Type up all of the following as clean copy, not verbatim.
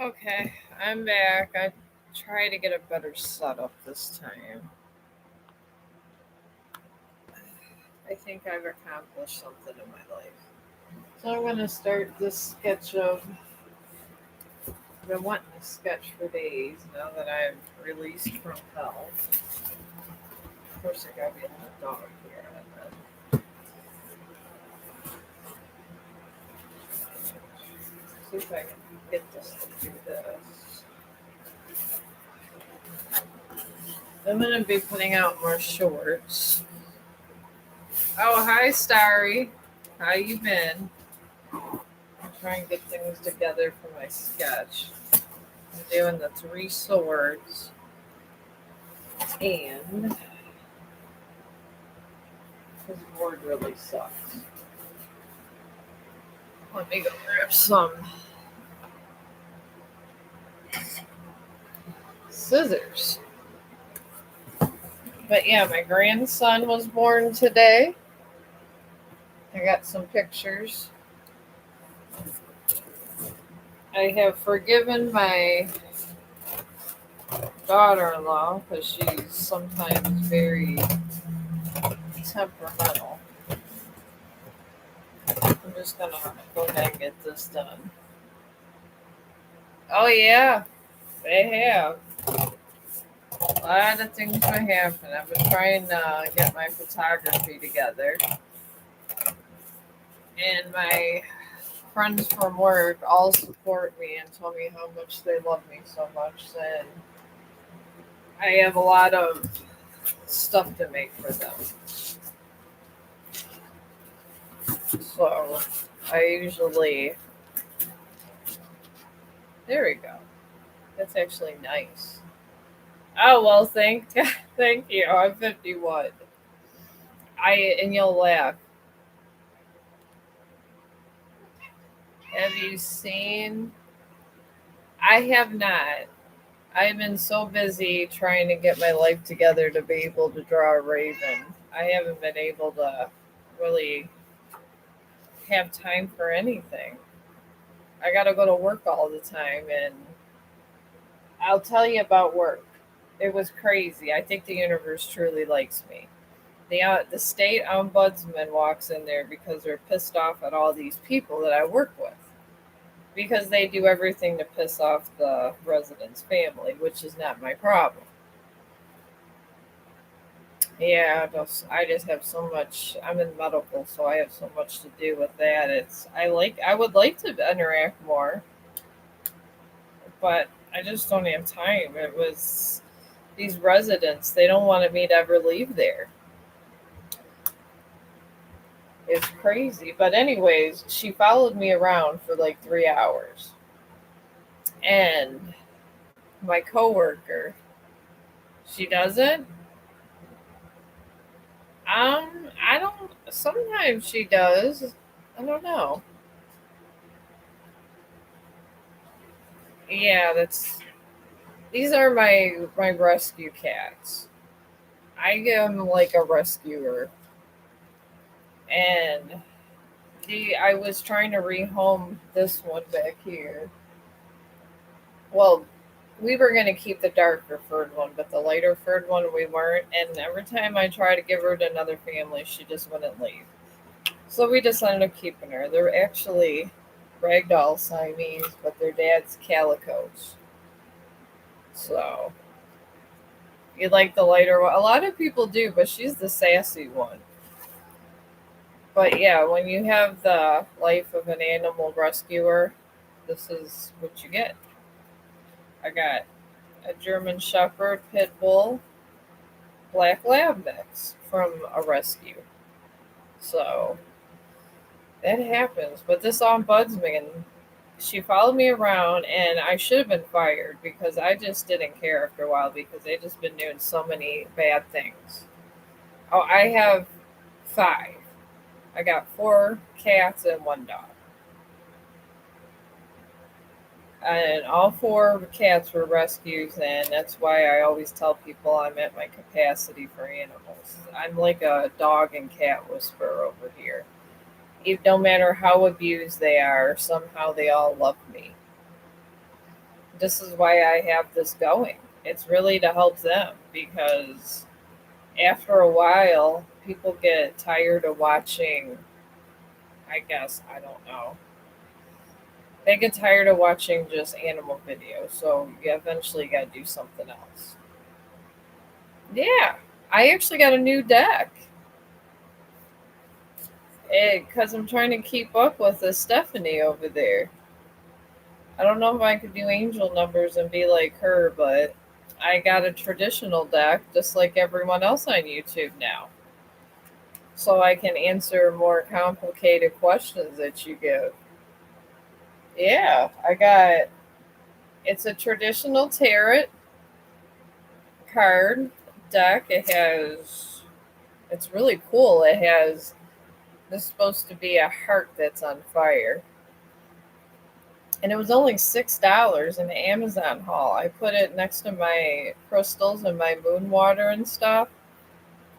Okay, I'm back. I try to get a better setup this time. I think I've accomplished something in my life. So I'm going to start this sketch of. I've been wanting to sketch for days now that I'm released from hell. Of course, I got me a little dog here. And see if I can get this to do this. I'm going to be putting out more shorts. Oh, hi, Starry. How you been? I'm trying to get things together for my sketch. I'm doing the three swords, and this board really sucks. Let me go grab some scissors. But yeah, my grandson was born today. I got some pictures. I have forgiven my daughter in law because she's sometimes very temperamental. I'm just gonna go ahead and get this done. Oh, yeah, they have. A lot of things may happen. I've been trying to get my photography together, and my friends from work all support me and tell me how much they love me so much. And I have a lot of stuff to make for them. So I usually, there we go. That's actually nice. Oh well, thank you. I'm 51. And you'll laugh. Have you seen? I have not. I've been so busy trying to get my life together to be able to draw a raven. I haven't been able to really have time for anything. I got to go to work all the time, and I'll tell you about work. It was crazy. I think the universe truly likes me. The state ombudsman walks in there because they're pissed off at all these people that I work with because they do everything to piss off the resident's family, which is not my problem. Yeah, I just have so much. I'm in medical, so I have so much to do with that. I would like to interact more, but I just don't have time. It was these residents, they don't want me to ever leave there. It's crazy. But anyways, she followed me around for like 3 hours, and my coworker, she doesn't. I don't. Sometimes she does. I don't know. Yeah, that's these are my rescue cats. I am like a rescuer, and I was trying to rehome this one back here. Well, we were gonna keep the darker furred one, but the lighter furred one we weren't. And every time I try to give her to another family, she just wouldn't leave. So we just ended up keeping her. They're actually ragdoll Siamese, but their dad's calicos. So you like the lighter one? A lot of people do, but she's the sassy one. But yeah, when you have the life of an animal rescuer, this is what you get. I got a German Shepherd Pit Bull Black Lab mix from a rescue. So that happens. But this ombudsman, she followed me around, and I should have been fired because I just didn't care after a while because they just been doing so many bad things. Oh, I have five. I got four cats and one dog. And all four cats were rescues, and that's why I always tell people I'm at my capacity for animals. I'm like a dog and cat whisperer over here. No matter how abused they are, somehow they all love me. This is why I have this going. It's really to help them because after a while, people get tired of watching. I guess, I don't know. They get tired of watching just animal videos, so you eventually got to do something else. Yeah, I actually got a new deck because I'm trying to keep up with the Stephanie over there. I don't know if I could do angel numbers and be like her, but I got a traditional deck just like everyone else on YouTube now. So I can answer more complicated questions that you give. Yeah, I got it's a traditional tarot card deck. It's really cool. It has this is supposed to be a heart that's on fire. And it was only $6 in the Amazon haul. I put it next to my crystals and my moon water and stuff,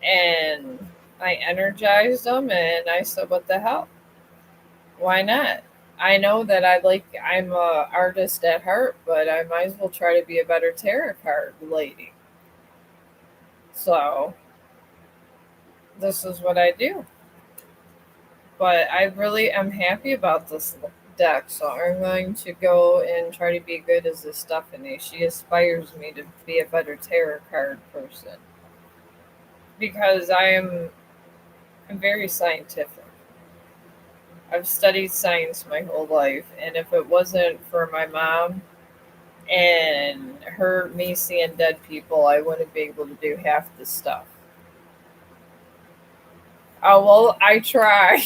and I energized them. And I said, "What the hell? Why not?" I know that I'm a artist at heart, but I might as well try to be a better tarot card lady. So this is what I do. But I really am happy about this deck, so I'm going to go and try to be good as a Stephanie. She inspires me to be a better tarot card person because I'm very scientific. I've studied science my whole life, and if it wasn't for my mom and her me seeing dead people, I wouldn't be able to do half the stuff. Oh well, I try.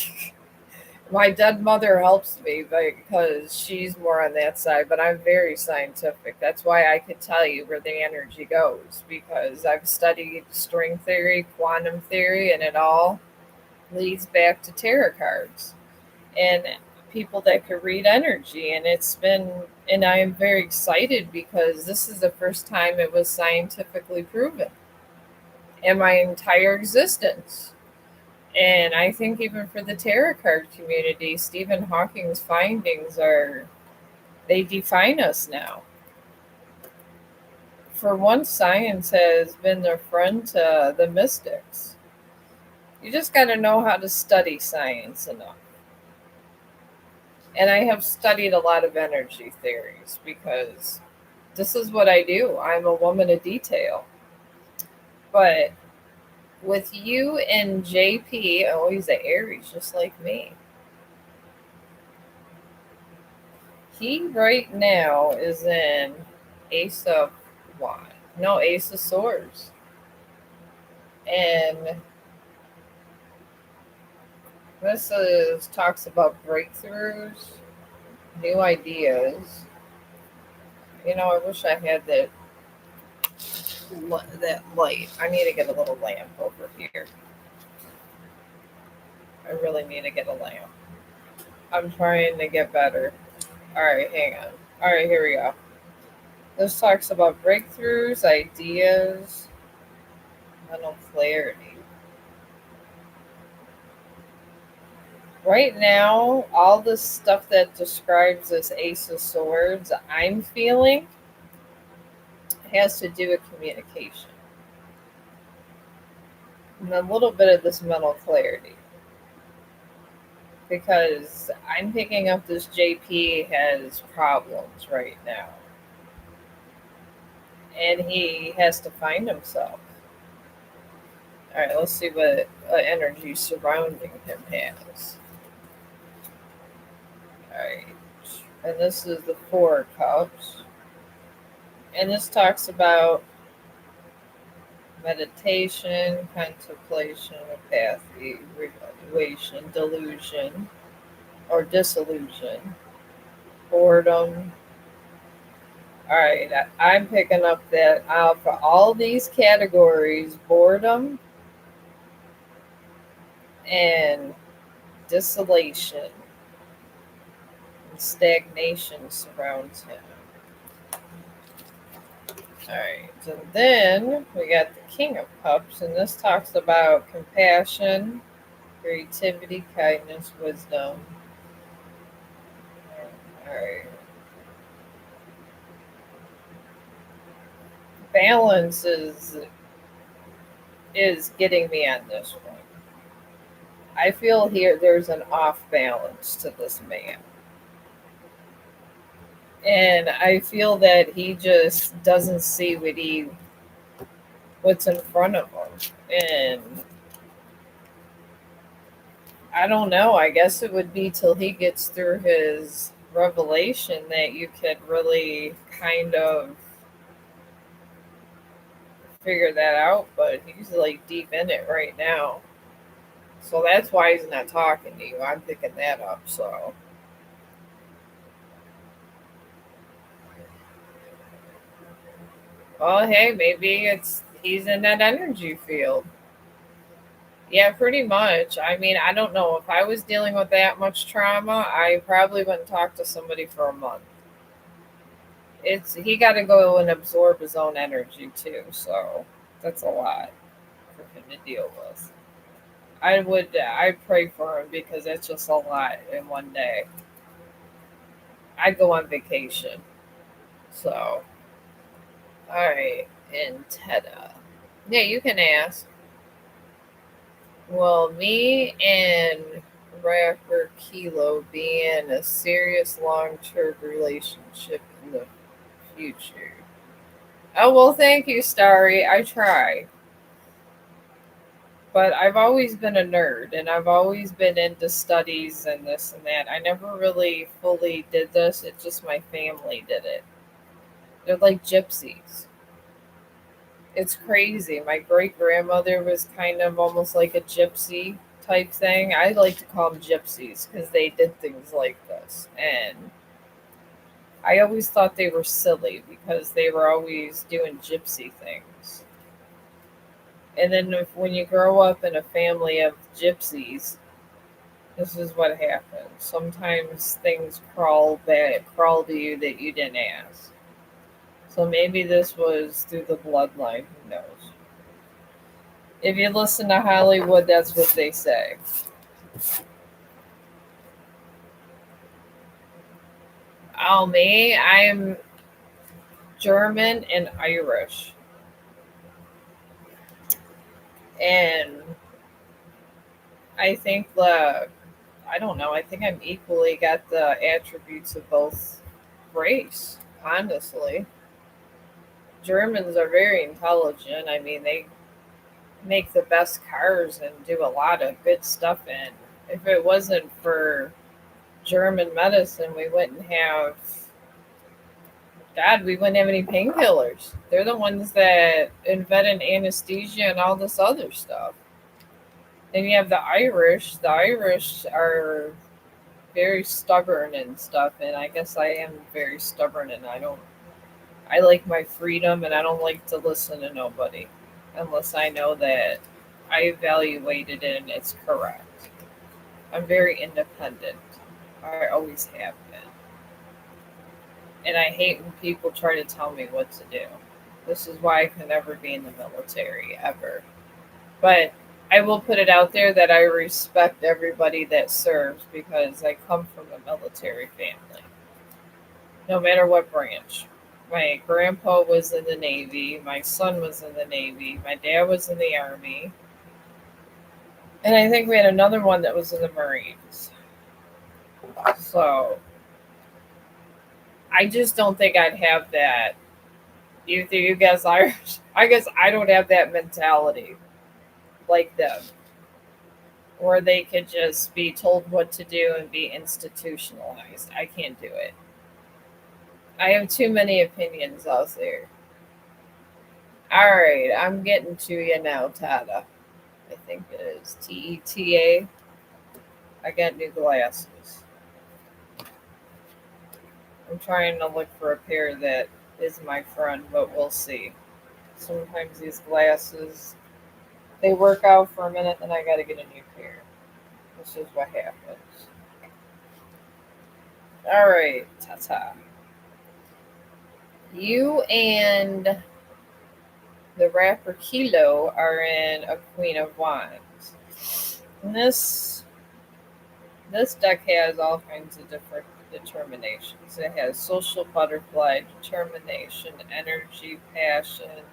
My dead mother helps me because she's more on that side, but I'm very scientific. That's why I could tell you where the energy goes because I've studied string theory, quantum theory, and it all leads back to tarot cards and people that could read energy. And I am very excited because this is the first time it was scientifically proven in my entire existence. And I think even for the tarot card community, Stephen Hawking's findings they define us now. For one, science has been their friend to the mystics. You just got to know how to study science enough. And I have studied a lot of energy theories because this is what I do. I'm a woman of detail. But with you and JP, oh, he's an Aries just like me. He right now is in Ace of Wand. No, Ace of Swords. And this is talks about breakthroughs, new ideas. I wish I had that light. I need to get a little lamp over here. I really need to get a lamp. I'm trying to get better. All right, hang on. All right, here we go. This talks about breakthroughs, ideas, mental clarity. Right now, all the stuff that describes this Ace of Swords I'm feeling has to do with communication and a little bit of this mental clarity. Because I'm picking up this JP has problems right now. And he has to find himself. All right, let's see what energy surrounding him has. All right. And this is the Four of Cups. And this talks about meditation, contemplation, apathy, evaluation, delusion, or disillusion, boredom. All right, I'm picking up that for all these categories, boredom and desolation and stagnation surrounds him. All right, and then we got the King of Cups, and this talks about compassion, creativity, kindness, wisdom. All right. balance is getting me on this one. I feel here there's an off balance to this man. And I feel that he just doesn't see what's in front of him. And I don't know. I guess it would be till he gets through his revelation that you could really kind of figure that out. But he's like deep in it right now. So that's why he's not talking to you. I'm picking that up. So, well, hey, maybe it's he's in that energy field. Yeah, pretty much. I mean, I don't know. If I was dealing with that much trauma, I probably wouldn't talk to somebody for a month. It's he got to go and absorb his own energy too. So that's a lot for him to deal with. I pray for him because it's just a lot in one day. I go on vacation. So, all right, and Teta. Yeah, you can ask. Well, me and rapper Kilo be in a serious long term relationship in the future. Oh, well, thank you, Starry. I try. But I've always been a nerd and I've always been into studies and this and that. I never really fully did this, it's just my family did it. They're like gypsies. It's crazy. My great grandmother was kind of almost like a gypsy type thing. I like to call them gypsies because they did things like this. And I always thought they were silly because they were always doing gypsy things. And then when you grow up in a family of gypsies, this is what happens. Sometimes things crawl to you that you didn't ask. So maybe this was through the bloodline. Who knows? If you listen to Hollywood, that's what they say. Oh, me? I'm German and Irish. And I think I don't know, I think I'm equally got the attributes of both race, honestly. Germans are very intelligent. I mean, they make the best cars and do a lot of good stuff in. If it wasn't for German medicine, we wouldn't have God, we wouldn't have any painkillers. They're the ones that invented anesthesia and all this other stuff. Then you have the Irish. The Irish are very stubborn and stuff, and I guess I am very stubborn and I like my freedom and I don't like to listen to nobody unless I know that I evaluated it and it's correct. I'm very independent. I always have been. And I hate when people try to tell me what to do. This is why I can never be in the military ever. But I will put it out there that I respect everybody that serves because I come from a military family, no matter what branch. My grandpa was in the Navy, my son was in the Navy, my dad was in the Army, and I think we had another one that was in the Marines. So I just don't think I'd have that. You guys Irish? I guess I don't have that mentality like them, where they could just be told what to do and be institutionalized. I can't do it. I have too many opinions out there. All right, I'm getting to you now, Tada. I think it is TETA. I got new glasses. I'm trying to look for a pair that is my friend, but we'll see. Sometimes these glasses they work out for a minute, then I gotta get a new pair. This is what happens. All right, Tata. You and the rapper Kilo are in a Queen of Wands. And this deck has all kinds of different determinations. It has social butterfly, determination, energy, passion.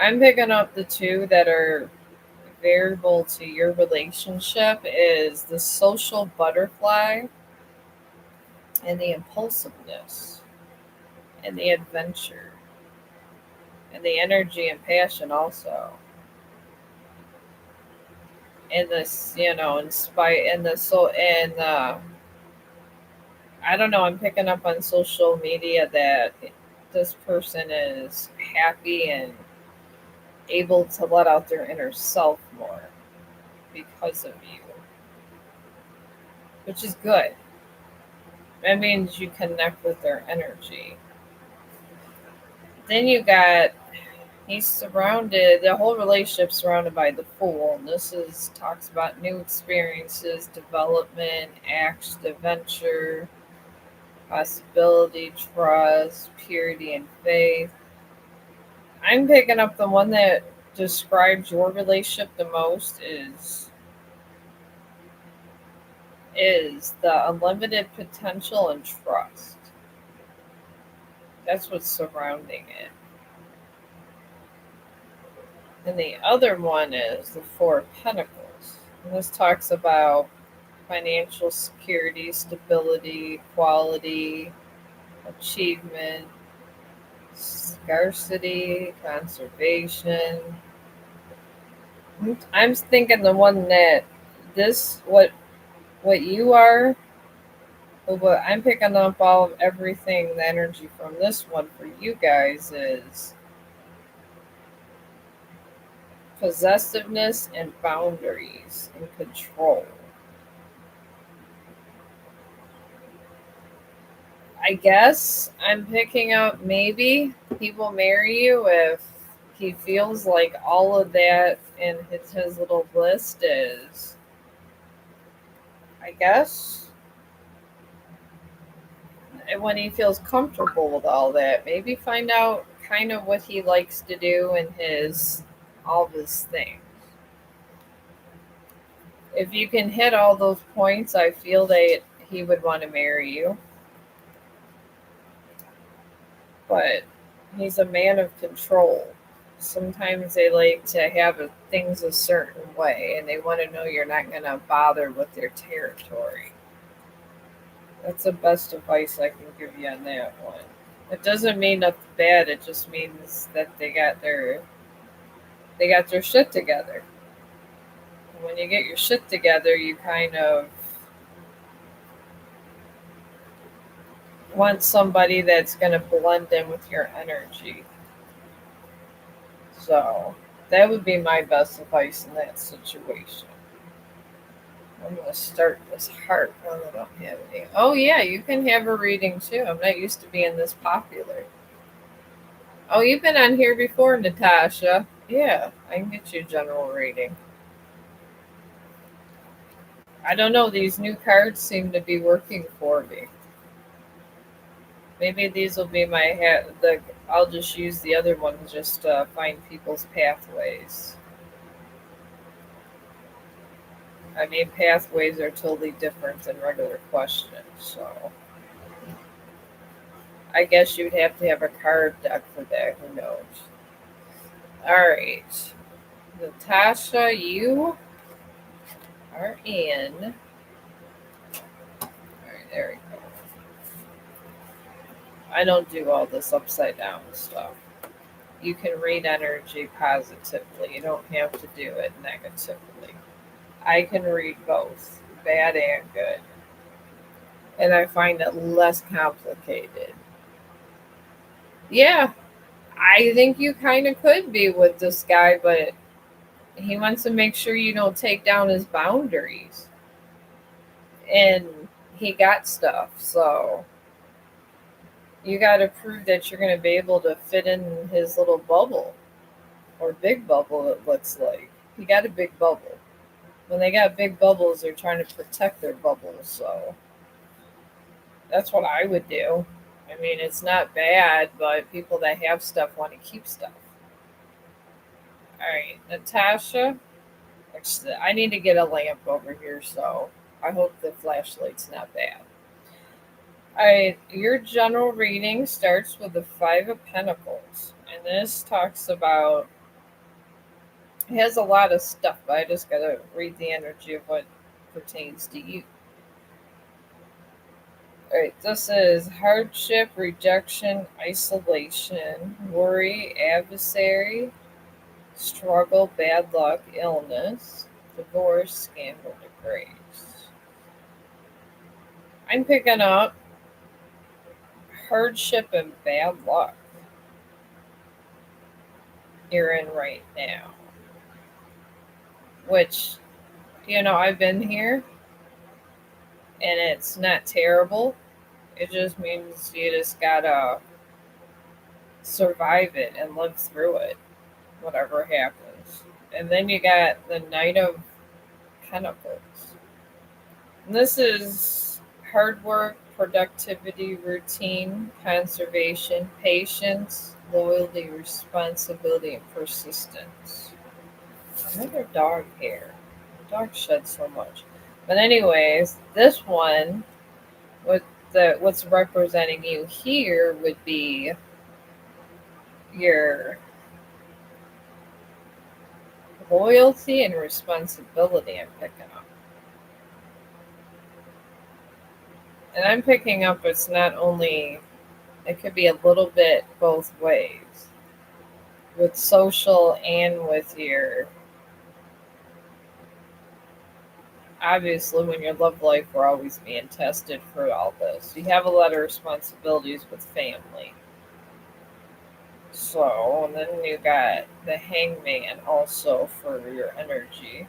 I'm picking up the two that are variable to your relationship is the social butterfly and the impulsiveness and the adventure and the energy and passion also. And this, in spite and the so and I don't know, I'm picking up on social media that this person is happy and able to let out their inner self more because of you, which is good. That means you connect with their energy. Then you got he's surrounded the whole relationship surrounded by the Fool, and this is talks about new experiences, development, acts, adventure, possibility, trust, purity, and faith. I'm picking up the one that describes your relationship the most is the unlimited potential and trust. That's what's surrounding it. And the other one is the Four of Pentacles. And this talks about financial security, stability, quality, achievement, scarcity, conservation. I'm thinking the one that this what you are, what I'm picking up all of everything, the energy from this one for you guys is possessiveness and boundaries and control. I guess I'm picking up maybe he will marry you if he feels like all of that in his little list is, I guess, and when he feels comfortable with all that, maybe find out kind of what he likes to do in his all of his things. If you can hit all those points, I feel that he would want to marry you. But he's a man of control. Sometimes they like to have things a certain way and they want to know you're not going to bother with their territory. That's the best advice I can give you on that one. It doesn't mean nothing bad, it just means that they got their shit together. And when you get your shit together, you kind of want somebody that's going to blend in with your energy. So that would be my best advice in that situation. I'm going to start this heart one I don't have any. Oh, yeah, you can have a reading too. I'm not used to being this popular. Oh, you've been on here before, Natasha. Yeah, I can get you a general reading. I don't know, these new cards seem to be working for me. Maybe these will be my I'll just use the other ones just to find people's pathways. I mean, pathways are totally different than regular questions, so I guess you'd have to have a card deck for that. Who knows? All right, Natasha, you are in. All right, there we go. I don't do all this upside down stuff. You can read energy positively. You don't have to do it negatively. I can read both, bad and good, and I find it less complicated. Yeah, I think you kind of could be with this guy, but he wants to make sure you don't take down his boundaries. And he got stuff, so you got to prove that you're going to be able to fit in his little bubble or big bubble, it looks like. He got a big bubble. When they got big bubbles, they're trying to protect their bubbles, so that's what I would do. I mean, it's not bad, but people that have stuff want to keep stuff. All right, Natasha. Actually, I need to get a lamp over here, so I hope the flashlight's not bad. Alright, your general reading starts with the Five of Pentacles. And this talks about, it has a lot of stuff, but I just gotta read the energy of what pertains to you. Alright, this is hardship, rejection, isolation, worry, adversary, struggle, bad luck, illness, divorce, scandal, disgrace. I'm picking up hardship and bad luck you're in right now. Which, I've been here and it's not terrible. It just means you just gotta survive it and live through it, whatever happens. And then you got the Knight of Pentacles. And this is hard work, productivity, routine, conservation, patience, loyalty, responsibility, and persistence. Another dog hair. The dog sheds so much. But anyways, this one, what's representing you here would be your loyalty and responsibility. I'm picking up. And I'm picking up it's not only, it could be a little bit both ways with social and with your, obviously, when your love life, we're always being tested for all this. You have a lot of responsibilities with family. So, and then you got the Hangman also for your energy.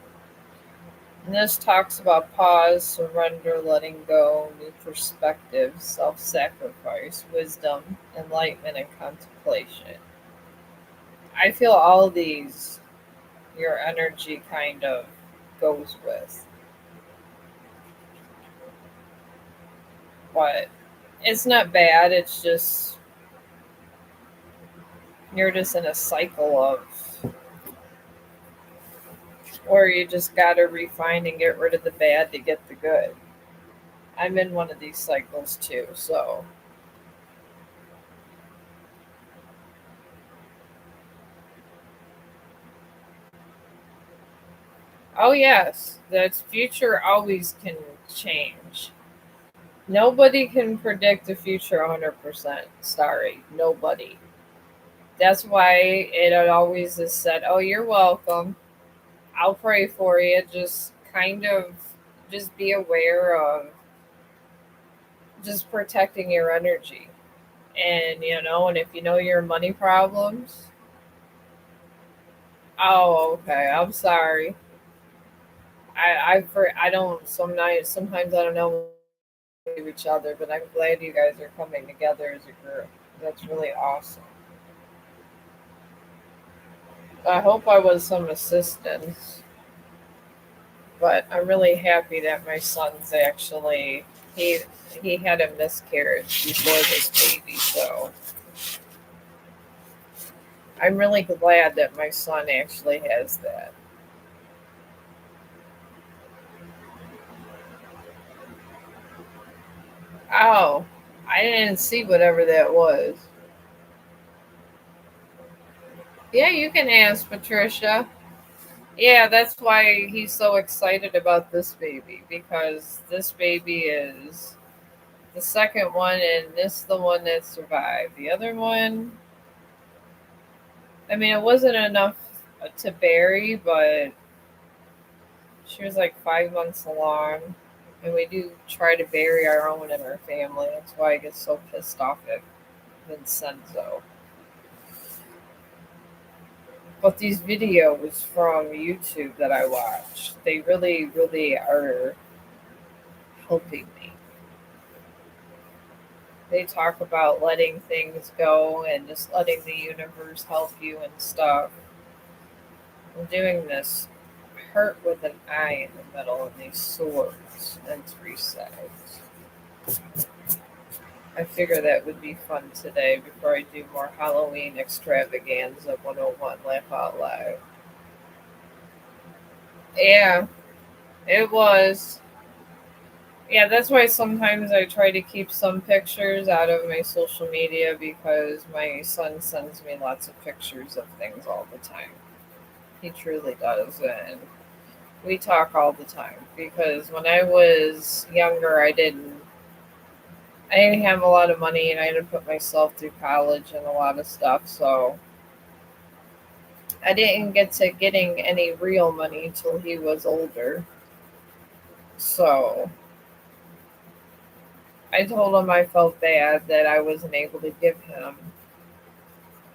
And this talks about pause, surrender, letting go, new perspective, self sacrifice, wisdom, enlightenment, and contemplation. I feel all these your energy kind of goes with. But it's not bad, it's just you're just in a cycle of where you just gotta refine and get rid of the bad to get the good. I'm in one of these cycles too, so. Oh, yes, the future always can change. Nobody can predict the future 100%. Sorry, nobody. That's why it always is said, oh, you're welcome. I'll pray for you. Just kind of just be aware of just protecting your energy. And if you know your money problems, oh, okay, I'm sorry. I don't sometimes I don't know each other, but I'm glad you guys are coming together as a group. That's really awesome. I hope I was some assistance, but I'm really happy that my son's actually he had a miscarriage before this baby, so I'm really glad that my son actually has that. Oh, I didn't see whatever that was. Yeah, you can ask Patricia. Yeah, that's why he's so excited about this baby because this baby is the second one and this the one that survived. The other one, I mean, it wasn't enough to bury, but she was like 5 months along. And we do try to bury our own in our family. That's why I get so pissed off at Vincenzo. But these videos from YouTube that I watch, they really, really are helping me. They talk about letting things go and just letting the universe help you and stuff. I'm doing this heart with an eye in the middle and these swords and three sides. I figure that would be fun today before I do more Halloween extravaganza 101 Laugh Out Loud. Yeah, it was. Yeah, that's why sometimes I try to keep some pictures out of my social media because my son sends me lots of pictures of things all the time. He truly does. And we talk all the time because when I was younger, I didn't have a lot of money and I had to put myself through college and a lot of stuff. So I didn't get to getting any real money until he was older. So I told him I felt bad that I wasn't able to give him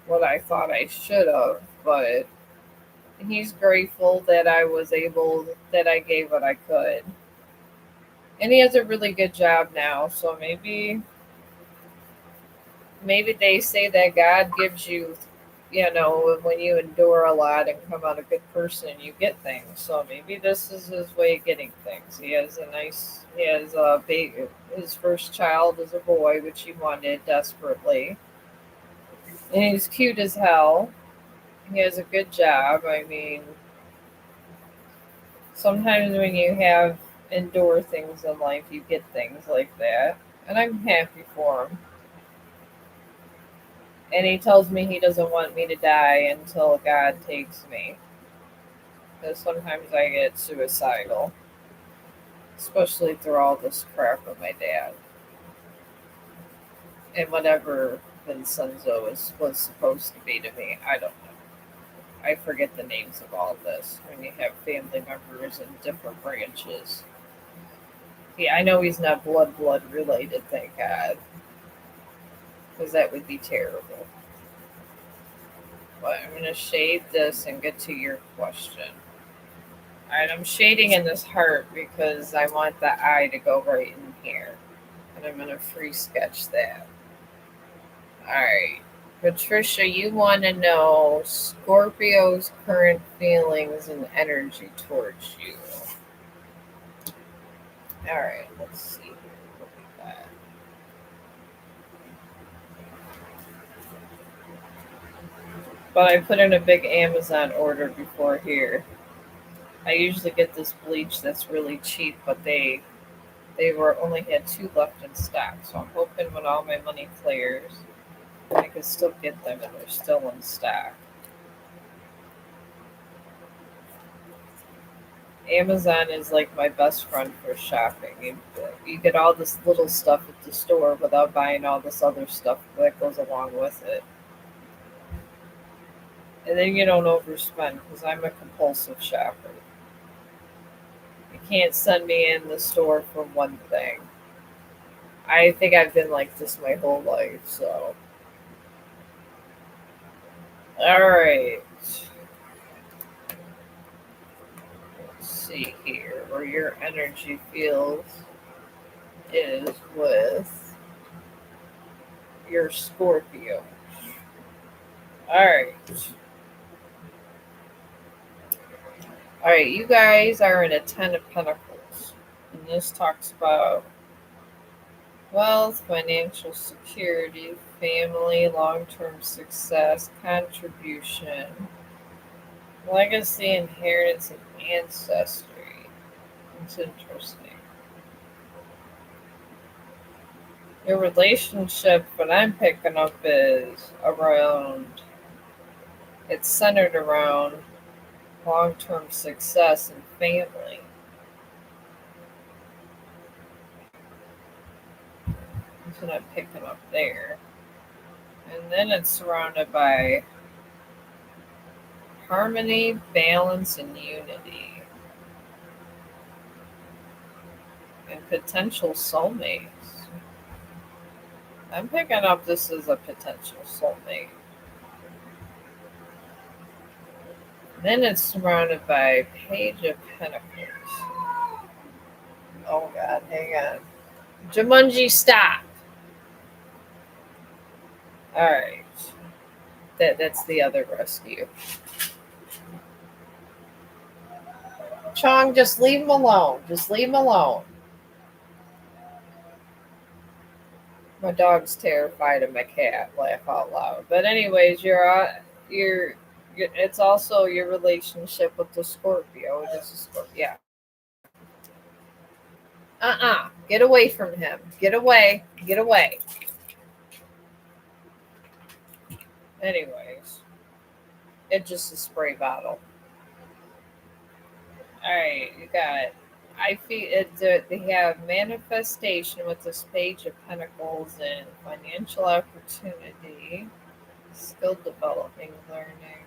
what I thought I should have, but he's grateful that that I gave what I could. And he has a really good job now, so maybe they say that God gives you, when you endure a lot and come out a good person, you get things. So maybe this is his way of getting things. He has a baby. His first child is a boy, which he wanted desperately. And he's cute as hell. He has a good job. I mean, sometimes when you have endure things in life, you get things like that. And I'm happy for him. And he tells me he doesn't want me to die until God takes me. Because sometimes I get suicidal, especially through all this crap with my dad and whatever Vincenzo was supposed to be to me. I don't know. I forget the names of all this when you have family members in different branches. Yeah, I know he's not blood related, thank God, because that would be terrible. But I'm going to shade this and get to your question. Alright, I'm shading in this heart because I want the eye to go right in here. And I'm going to free sketch that. Alright. Patricia, you want to know Scorpio's current feelings and energy towards you. Alright, let's see here. What we got. But I put in a big Amazon order before here. I usually get this bleach that's really cheap, but they were only had two left in stock. So I'm hoping when all my money clears, I can still get them and they're still in stock. Amazon is like my best friend for shopping. You get all this little stuff at the store without buying all this other stuff that goes along with it. And then you don't overspend because I'm a compulsive shopper. You can't send me in the store for one thing. I think I've been like this my whole life, so. Alright. Let's see here where your energy field is with your Scorpio. Alright. Alright, you guys are in a Ten of Pentacles. And this talks about wealth, financial security, family, long term success, contribution, legacy, inheritance, and ancestry. It's interesting. Your relationship, what I'm picking up, is it's centered around long term success and family. That's what I'm picking up there. And then it's surrounded by harmony, balance, and unity. And potential soulmates. I'm picking up this as a potential soulmate. Then it's surrounded by Page of Pentacles. Oh God, hang on. Jumanji, stop. Alright. That's the other rescue. Chong, just leave him alone. Just leave him alone. My dog's terrified of my cat. Laugh out loud. But anyways, it's also your relationship with the Scorpio. It is a Scorpio. Yeah. Get away from him. Get away. Get away. Anyways, it's just a spray bottle. All right, you got. I feel it. They have manifestation with this page of pentacles and financial opportunity, skill developing, learning.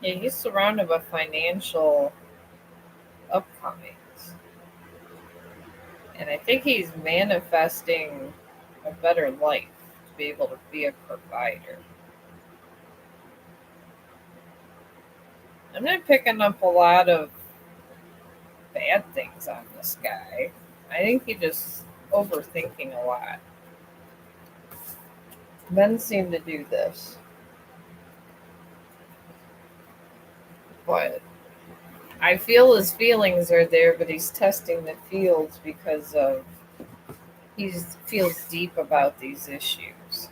Yeah, he's surrounded by financial upcomings, and I think he's manifesting a better life to be able to be a provider. I'm not picking up a lot of bad things on this guy. I think he just overthinking a lot. Men seem to do this, but I feel his feelings are there, but he's testing the fields because of he feels deep about these issues.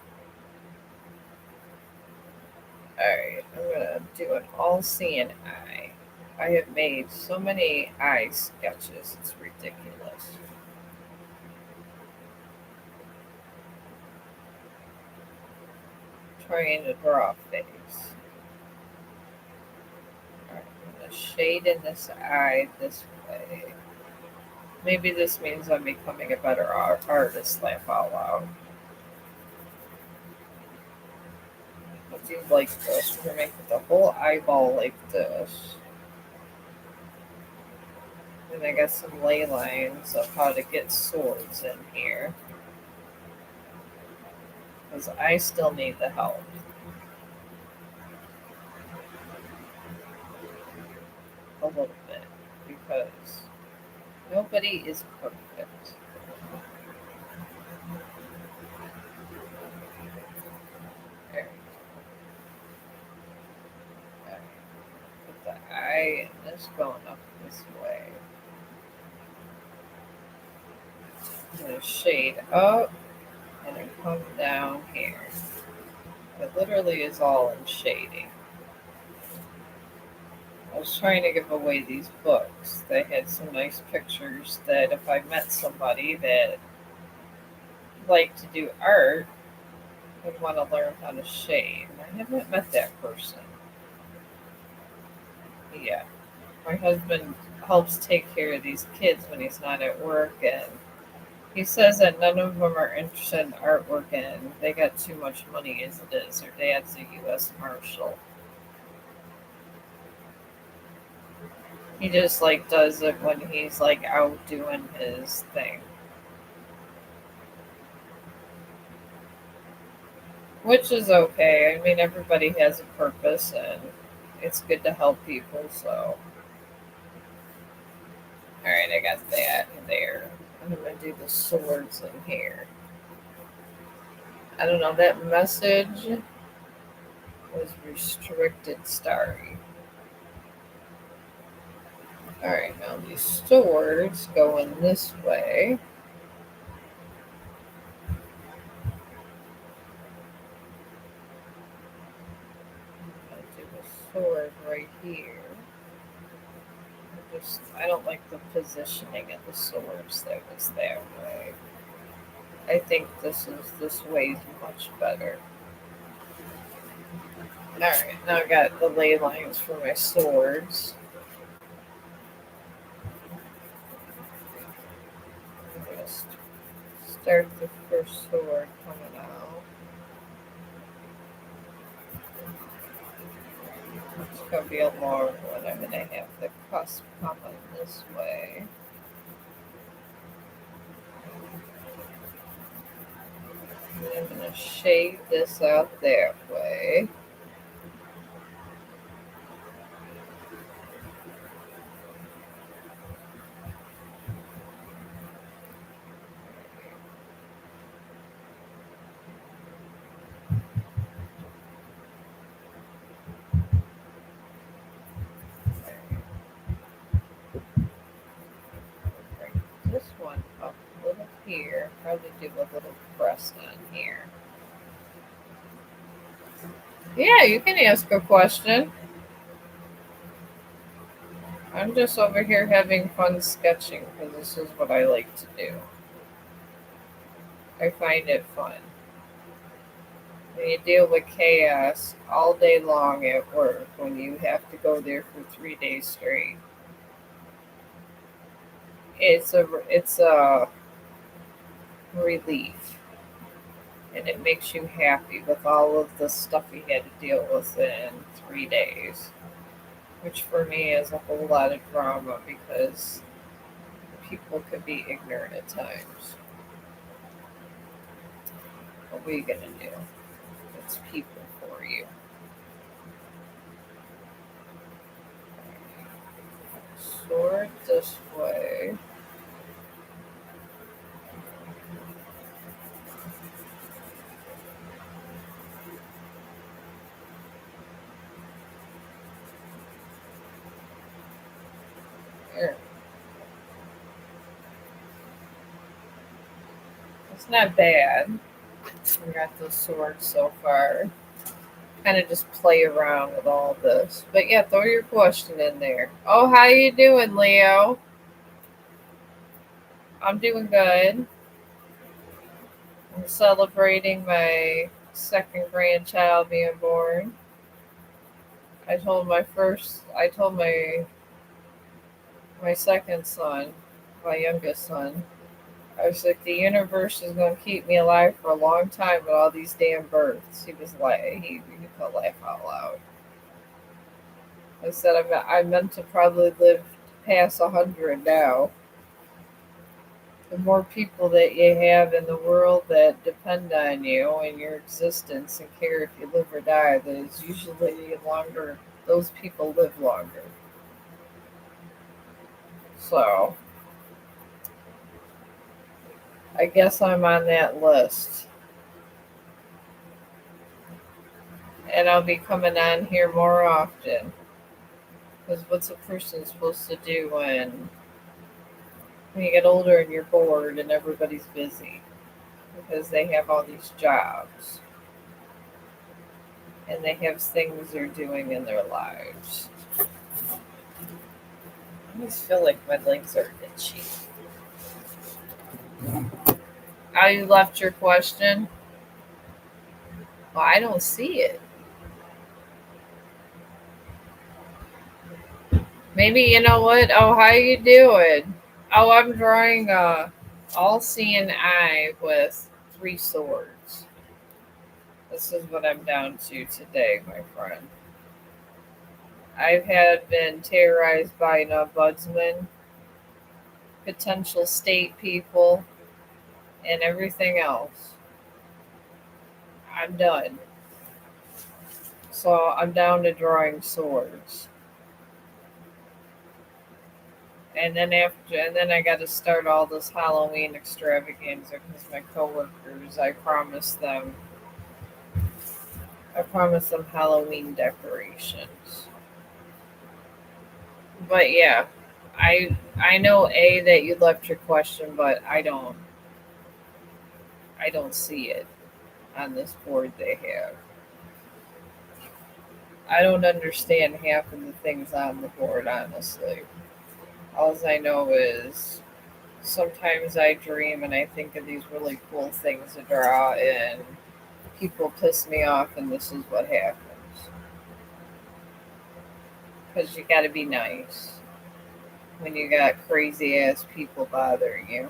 Alright, I'm gonna do an all-seeing eye. I have made so many eye sketches, it's ridiculous. Trying to draw a face. Alright, I'm gonna shade in this eye this way. Maybe this means I'm becoming a better artist, laugh out loud. I do like this. We're gonna make the whole eyeball like this. And I got some ley lines of how to get swords in here. Because I still need the help. A little bit. Because nobody is perfect. There. Okay. Put the eye and this going up this way. I'm going to shade up and then come down here. It literally is all in shading. I was trying to give away these books. They had some nice pictures that if I met somebody that liked to do art, would want to learn how to shade. And I haven't met that person. Yeah. My husband helps take care of these kids when he's not at work, and he says that none of them are interested in artwork and they got too much money as it is. Their dad's a U.S. Marshal. He just like does it when he's like out doing his thing. Which is okay. I mean, everybody has a purpose and it's good to help people, so. Alright, I got that there. I'm going to do the swords in here. I don't know, that message was restricted starry. Alright, now these swords going this way. I'm going to do a sword right here. I don't like the positioning of the swords that was that way. I think this way is much better. Alright, now I got the ley lines for my swords. Just start the first sword coming out. It's going to be a long one. I'm going to have the cusp coming this way. And I'm going to shade this out that way. This one up a little here. Probably do a little crest on here. Yeah, you can ask a question. I I'm just over here having fun sketching because this is what I like to do. I find it fun. When you deal with chaos all day long at work, when you have to go there for 3 days straight, it's a relief, and it makes you happy with all of the stuff you had to deal with in 3 days, which for me is a whole lot of drama because people could be ignorant at times. What are you gonna do? It's people for you. Sort this way. There. It's not bad. We got those swords so far. Kind of just play around with all this. But yeah, throw your question in there. Oh, how you doing, Leo? I'm doing good. I'm celebrating my second grandchild being born. I told my second son, my youngest son, I was like, the universe is going to keep me alive for a long time with all these damn births. He was like, he could laugh out loud. I said, I meant to probably live past 100 now. The more people that you have in the world that depend on you and your existence and care if you live or die, that is usually longer. Those people live longer. So I guess I'm on that list. And I'll be coming on here more often. Because what's a person supposed to do when you get older and you're bored and everybody's busy? Because they have all these jobs and they have things they're doing in their lives. I always feel like my legs are itchy. How you left your question? Well, I don't see it. Maybe you know what? Oh, how you doing? Oh, I'm drawing a all-seeing eye with 3 swords. This is what I'm down to today, my friend. I've had been terrorized by an ombudsman, potential state people, and everything else. I'm done. So I'm down to drawing swords. And then I got to start all this Halloween extravaganza because my coworkers, I promised them Halloween decorations. But yeah, I know that you left your question, but I don't see it on this board they have. I don't understand half of the things on the board, honestly. All I know is sometimes I dream and I think of these really cool things to draw, and people piss me off, and this is what happens. Because you gotta be nice when you got crazy ass people bothering you.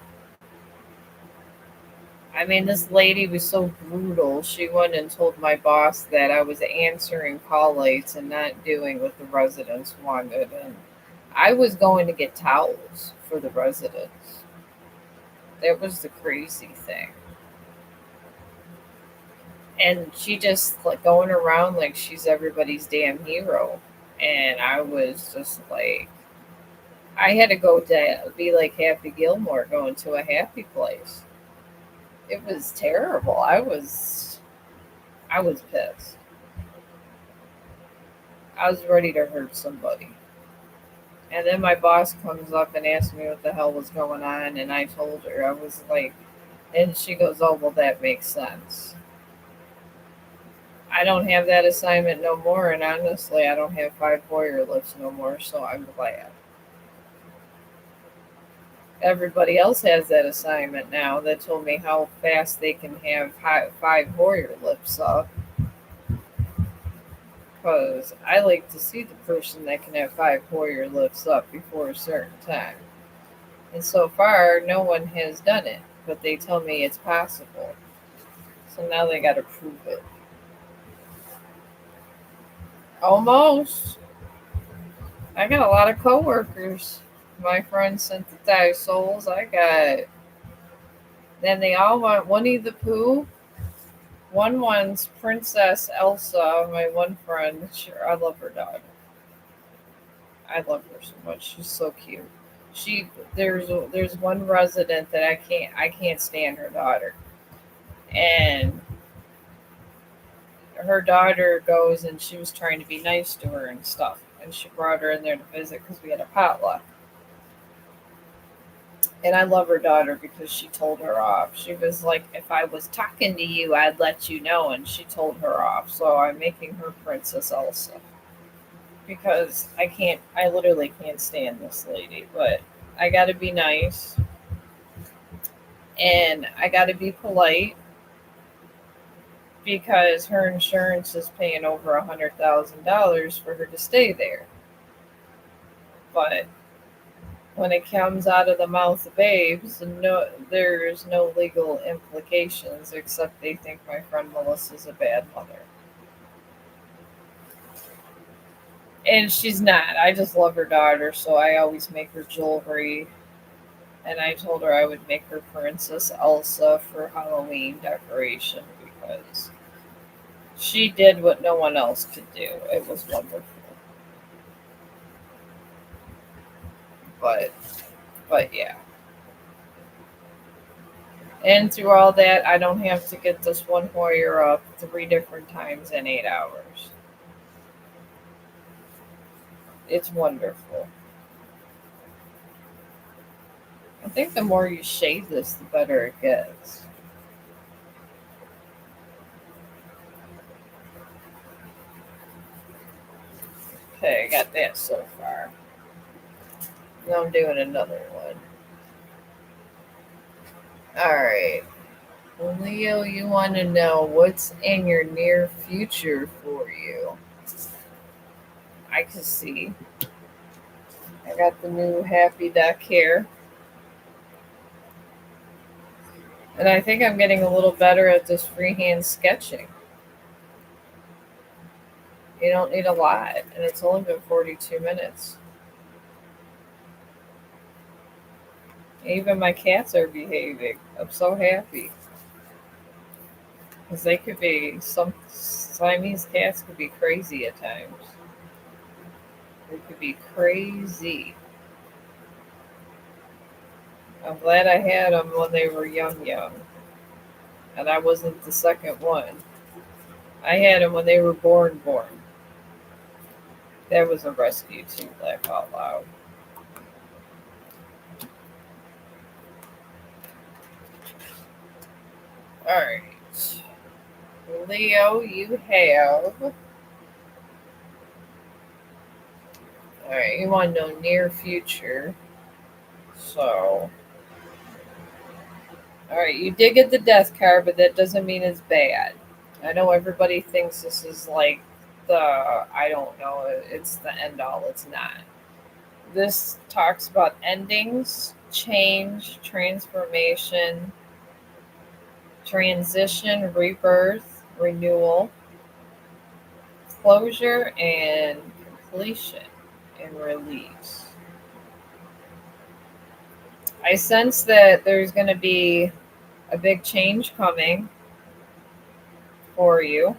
I mean, this lady was so brutal. She went and told my boss that I was answering call lights and not doing what the residents wanted. And I was going to get towels for the residents. That was the crazy thing. And she just like going around like she's everybody's damn hero. And I was just like, I had to go to be like Happy Gilmore going to a happy place. It was terrible. I was pissed. I was ready to hurt somebody. And then my boss comes up and asks me what the hell was going on, and I told her. I was like, and she goes, "Oh, well, that makes sense." I don't have that assignment no more, and honestly, I don't have 5 Warrior lifts no more, so I'm glad. Everybody else has that assignment now that told me how fast they can have five Hoyer lifts up. Because I like to see the person that can have five Hoyer lifts up before a certain time. And so far, no one has done it, but they tell me it's possible. So now they got to prove it. Almost. I got a lot of coworkers. My friends synthesized souls. I got. Then they all want Winnie the Pooh. One wants Princess Elsa. My one friend. I love her daughter. I love her so much. She's so cute. She there's one resident that I can't stand her daughter, and her daughter goes and she was trying to be nice to her and stuff, and she brought her in there to visit because we had a potluck. And I love her daughter because she told her off. She was like, if I was talking to you, I'd let you know. And she told her off. So I'm making her Princess Elsa. Because I literally can't stand this lady. But I gotta be nice. And I gotta be polite. Because her insurance is paying over $100,000 for her to stay there. But when it comes out of the mouth of babes, no, there's no legal implications except they think my friend Melissa's a bad mother. And she's not. I just love her daughter, so I always make her jewelry. And I told her I would make her Princess Elsa for Halloween decoration because she did what no one else could do. It was wonderful. But yeah. And through all that, I don't have to get this one Hoyer up 3 different times in 8 hours. It's wonderful. I think the more you shave this, the better it gets. Okay, I got that so far. Now I'm doing another one. Alright. Leo, you want to know what's in your near future for you? I can see. I got the new Happy Deck here. And I think I'm getting a little better at this freehand sketching. You don't need a lot, and it's only been 42 minutes. Even my cats are behaving. I'm so happy. Because they could be, some Siamese cats could be crazy at times. They could be crazy. I'm glad I had them when they were young. And I wasn't the second one. I had them when they were born. That was a rescue too, laugh out loud. Alright. Leo, you have. Alright, you want to know near future. So. Alright, you did get the death card, but that doesn't mean it's bad. I know everybody thinks this is like I don't know, it's the end all. It's not. This talks about endings, change, transformation, transition, rebirth, renewal, closure, and completion and release. I sense that there's going to be a big change coming for you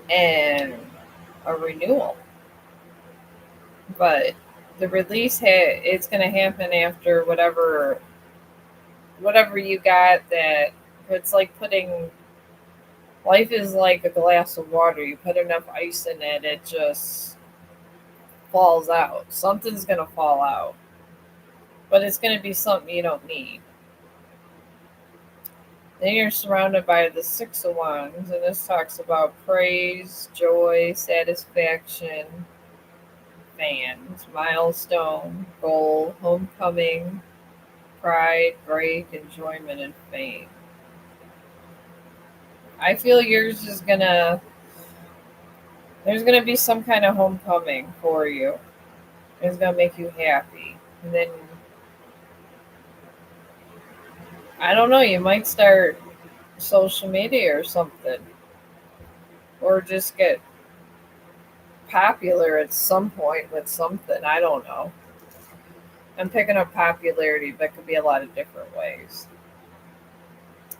and a renewal. But the release it's going to happen after whatever you got. That it's like putting life is like a glass of water. You put enough ice in it, it just falls out. Something's going to fall out, but it's going to be something you don't need. Then you're surrounded by the Six of Wands, and this talks about praise, joy, satisfaction, fans: milestone, goal, homecoming, pride, break, enjoyment, and fame. I feel yours is gonna. There's gonna be some kind of homecoming for you. It's gonna make you happy, and then I don't know. You might start social media or something, or just get popular at some point with something. I don't know. I'm picking up popularity, but could be a lot of different ways.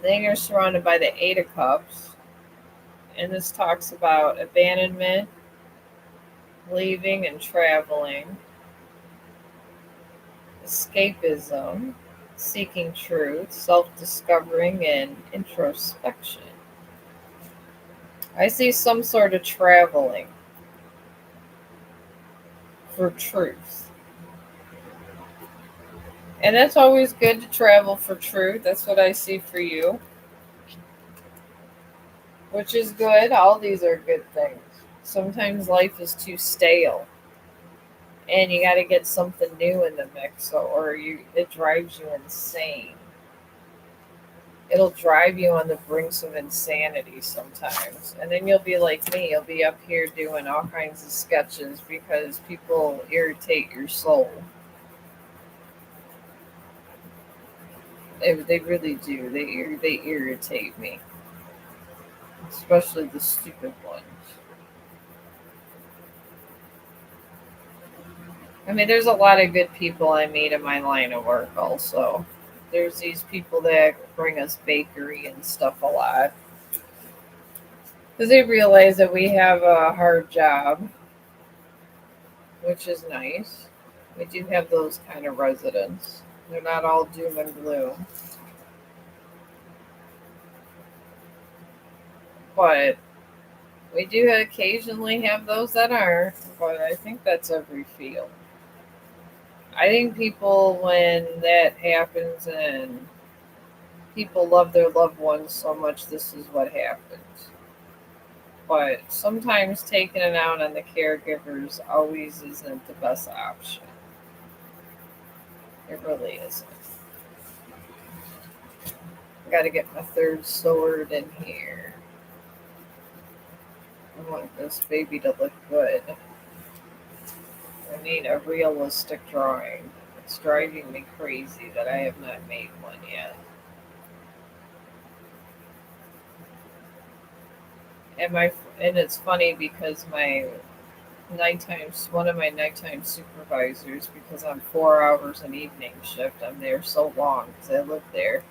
Then you're surrounded by the Eight of Cups, and this talks about abandonment, leaving and traveling, escapism, seeking truth, self discovering, and introspection. I see some sort of traveling for truth. And that's always good to travel for truth. That's what I see for you, which is good. All these are good things. Sometimes life is too stale and you got to get something new in the mix, or it drives you insane. It'll drive you on the brinks of insanity sometimes. And then you'll be like me, you'll be up here doing all kinds of sketches because people irritate your soul. They really do. They irritate me, especially the stupid ones. I mean, there's a lot of good people I meet in my line of work also. There's these people that bring us bakery and stuff a lot because they realize that we have a hard job, which is nice. We do have those kind of residents. They're not all doom and gloom. But we do occasionally have those that aren't. But I think that's every field. I think people, when that happens and people love their loved ones so much, this is what happens. But sometimes taking it out on the caregivers always isn't the best option. It really isn't. I gotta get my third sword in here. I want this baby to look good. I need a realistic drawing. It's driving me crazy that I have not made one yet. And it's funny because one of my nighttime supervisors, because I'm 4 hours an evening shift, I'm there so long because I live there.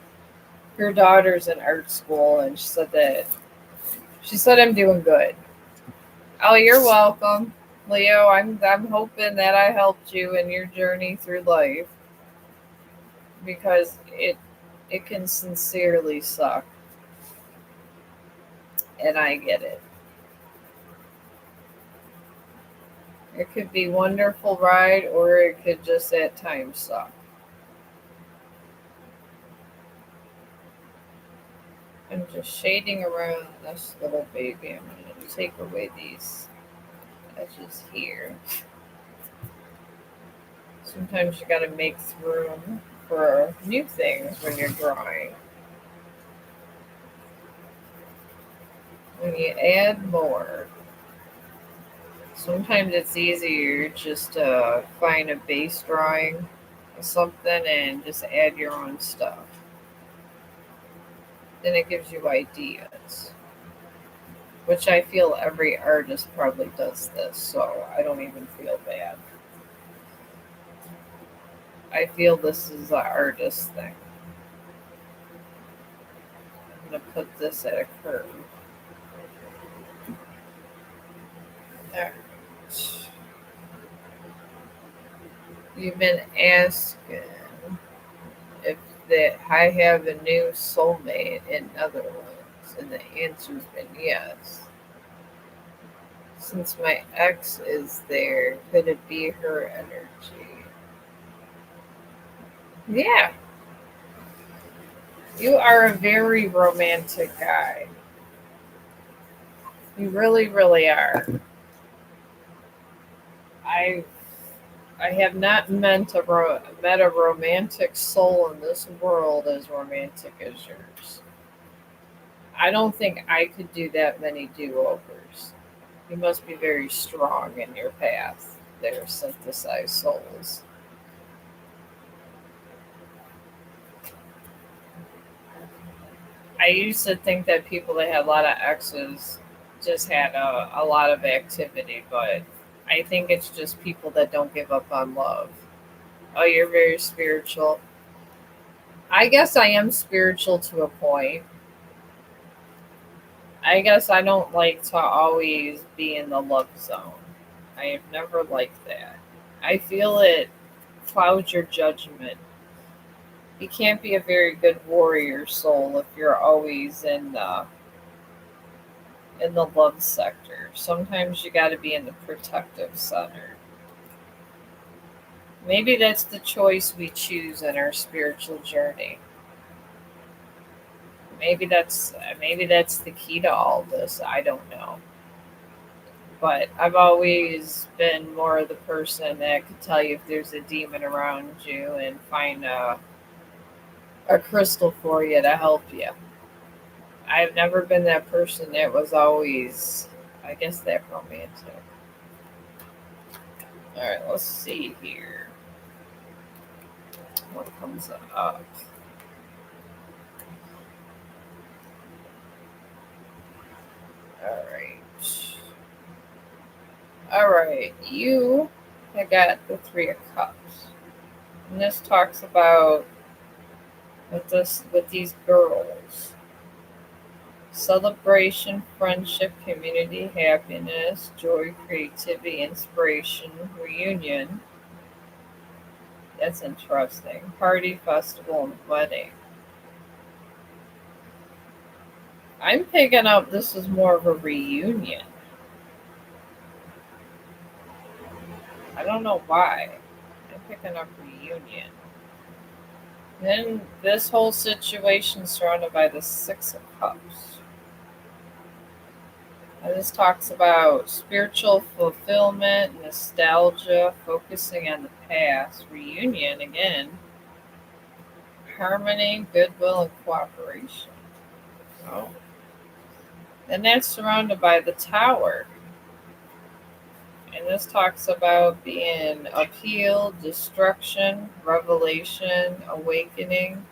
Her daughter's in art school, and she said I'm doing good. Oh, you're welcome, Leo. I'm hoping that I helped you in your journey through life because it can sincerely suck, and I get it. It could be wonderful ride, or it could just at times suck. I'm just shading around this little baby. I'm going to take away these edges here. Sometimes you got to make room for new things when you're drawing. When you add more, sometimes it's easier just to find a base drawing or something and just add your own stuff. Then it gives you ideas, which I feel every artist probably does this, so I don't even feel bad. I feel this is an artist thing. I'm going to put this at a curve. There. You've been asking if that I have a new soulmate in Netherlands, and the answer's been yes. Since my ex is there, could it be her energy? Yeah, you are a very romantic guy. You really, really are. I I have not met a romantic soul in this world as romantic as yours. I don't think I could do that many do-overs. You must be very strong in your path. They're synthesized souls. I used to think that people that had a lot of exes just had a lot of activity, but I think it's just people that don't give up on love. Oh, you're very spiritual. I guess I am spiritual to a point. I guess I don't like to always be in the love zone. I have never liked that. I feel it clouds your judgment. You can't be a very good warrior soul if you're always in the love sector. Sometimes you got to be in the protective center. Maybe that's the choice we choose in our spiritual journey. Maybe that's the key to all this. I don't know. But I've always been more of the person that could tell you if there's a demon around you and find a crystal for you to help you. I've never been that person that was always, I guess, that romantic. All right, let's see here. What comes up? All right. All right. You have got the Three of Cups. And this talks about with these girls. Celebration, friendship, community, happiness, joy, creativity, inspiration, reunion. That's interesting. Party, festival, and wedding. I'm picking up this is more of a reunion. I don't know why. I'm picking up reunion. Then this whole situation surrounded by the Six of Cups. And this talks about spiritual fulfillment, nostalgia, focusing on the past, reunion again, harmony, goodwill, and cooperation. Oh. And that's surrounded by the Tower. And this talks about being appeal, destruction, revelation, awakening,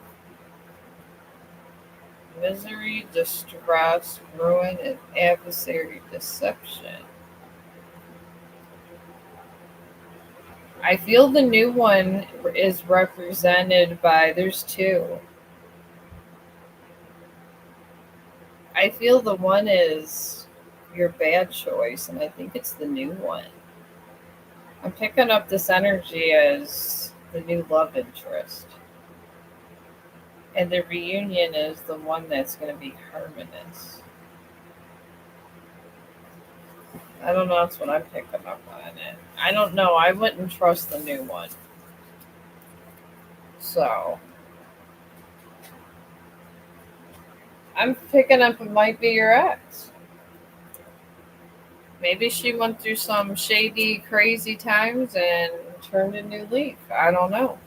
misery, distress, ruin, and adversary deception. I feel the new one is represented by, there's two. I feel the one is your bad choice, and I think it's the new one. I'm picking up this energy as the new love interest. And the reunion is the one that's going to be harmonious. I don't know. That's what I'm picking up on it. I don't know. I wouldn't trust the new one. So I'm picking up it might be your ex. Maybe she went through some shady, crazy times and turned a new leaf. I don't know.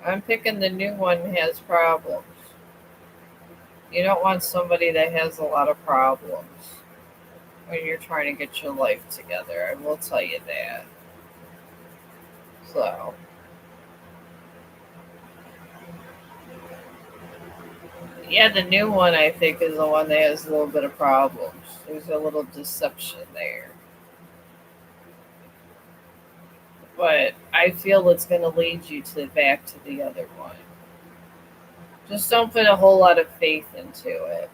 I'm picking the new one has problems. You don't want somebody that has a lot of problems when you're trying to get your life together. I will tell you that. So, yeah, the new one I think is the one that has a little bit of problems. There's a little deception there. But I feel it's going to lead you to back to the other one. Just don't put a whole lot of faith into it.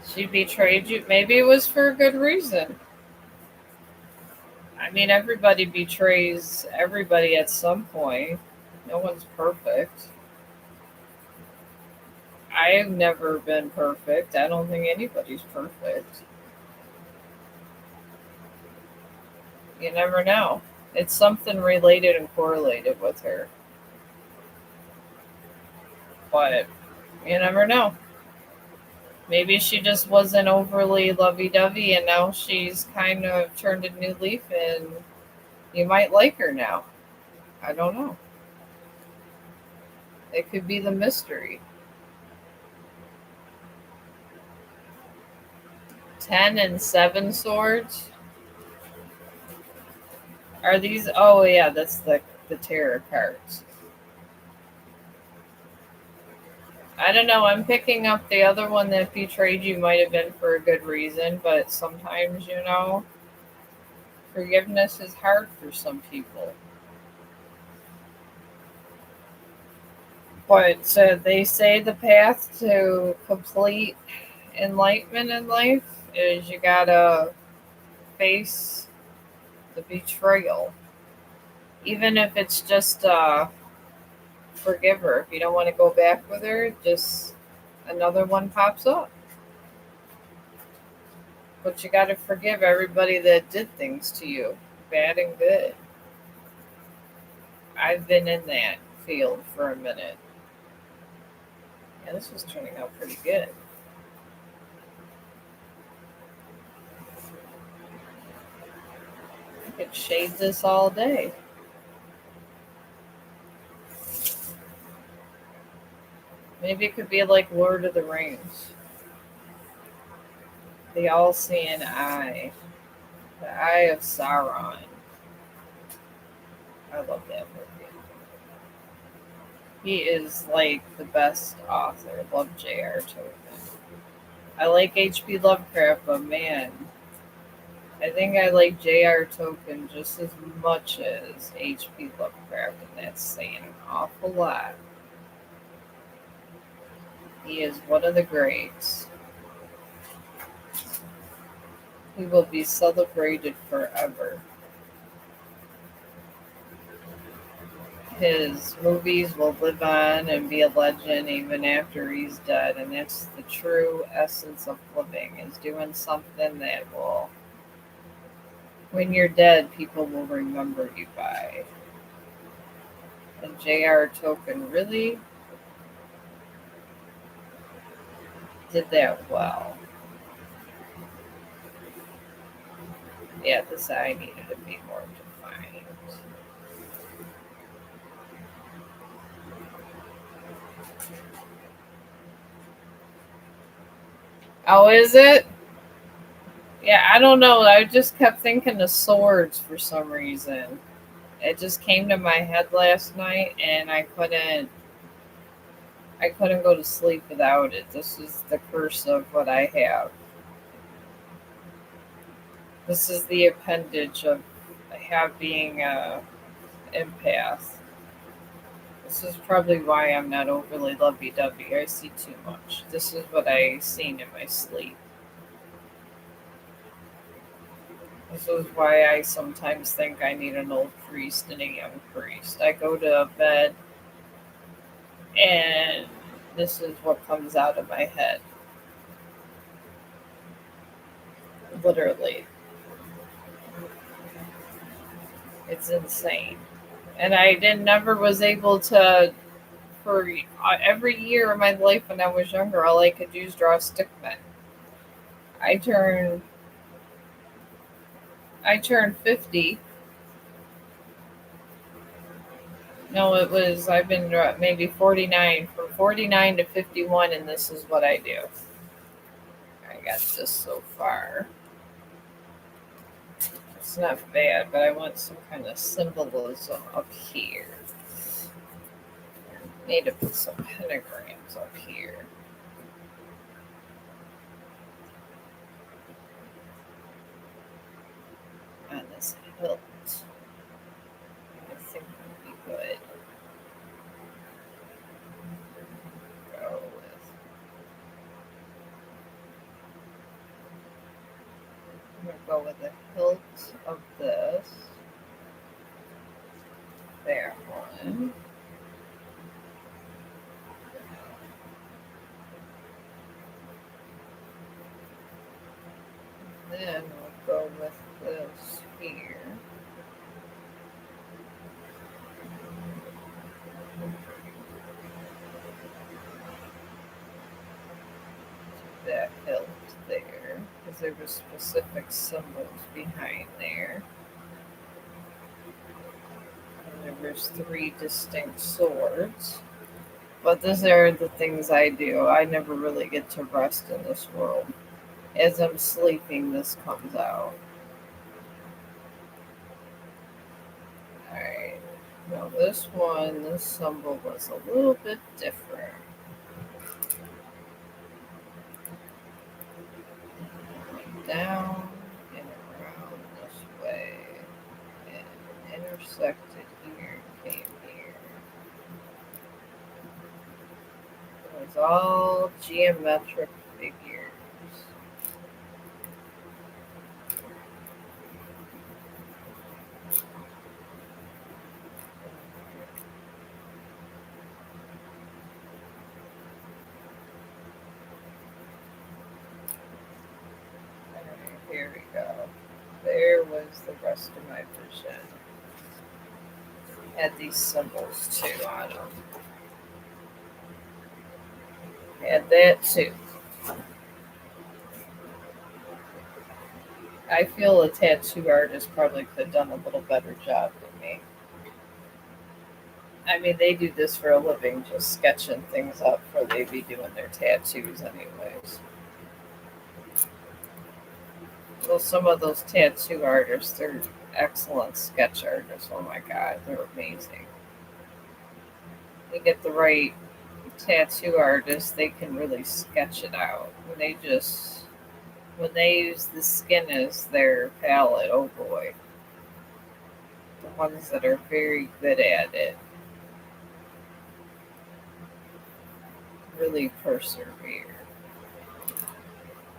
She betrayed you. Maybe it was for a good reason. I mean, everybody betrays everybody at some point. No one's perfect. I've never been perfect. I don't think anybody's perfect. You never know. It's something related and correlated with her. But you never know. Maybe she just wasn't overly lovey dovey and now she's kind of turned a new leaf and you might like her now. I don't know. It could be the mystery. 10 and 7 swords? Are these? Oh, yeah, that's the tarot cards. I don't know. I'm picking up the other one that betrayed you might have been for a good reason, but sometimes, forgiveness is hard for some people. But they say the path to complete enlightenment in life is you gotta face the betrayal. Even if it's just forgive her. If you don't want to go back with her, just another one pops up. But you gotta forgive everybody that did things to you, bad and good. I've been in that field for a minute. Yeah, this was turning out pretty good. I could shade this all day. Maybe it could be like Lord of the Rings. The all seeing eye. The Eye of Sauron. I love that movie. He is like the best author. Love J.R. Tolkien. I like H.P. Lovecraft, but man, I think I like J.R. Tolkien just as much as H.P. Lovecraft, and that's saying an awful lot. He is one of the greats. He will be celebrated forever. His movies will live on and be a legend even after he's dead, and that's the true essence of living, is doing something that will, when you're dead, people will remember you by. And J.R. Tolkien really did that well. Yeah, this eye needed to be more defined. Oh, is it? Yeah, I don't know. I just kept thinking of swords for some reason. It just came to my head last night, and I couldn't go to sleep without it. This is the curse of what I have. This is the appendage of have being a empath. This is probably why I'm not overly lovey-dovey. I see too much. This is what I seen in my sleep. This is why I sometimes think I need an old priest and a young priest. I go to bed and this is what comes out of my head. Literally. It's insane. And I didn't never was able to for every year of my life when I was younger, all I could do is draw stickmen. I turned I turned 50. No, it was I've been maybe 49 from 49 to 51, and this is what I do. I got this so far. It's not bad, but I want some kind of symbolism up here. Need to put some pentagrams up here. On this hilt. I think would be good. Go with. I'm gonna go with the hilt of this. There one. Then we'll go with this here. That because there were specific symbols behind there. And there was 3 distinct swords. But these are the things I do. I never really get to rest in this world. As I'm sleeping, this comes out. Alright. Now this one, this symbol was a little bit different. Down and around this way. And intersected here, came here. It was all geometric figures. Here we go. There was the rest of my vision. Had these symbols too on them. Had that too. I feel a tattoo artist probably could have done a little better job than me. I mean, they do this for a living, just sketching things up for they be doing their tattoos anyways. Well, some of those tattoo artists, they're excellent sketch artists. Oh my god, they're amazing. They get the right tattoo artist, they can really sketch it out. When they use the skin as their palette, oh boy. The ones that are very good at it really persevere.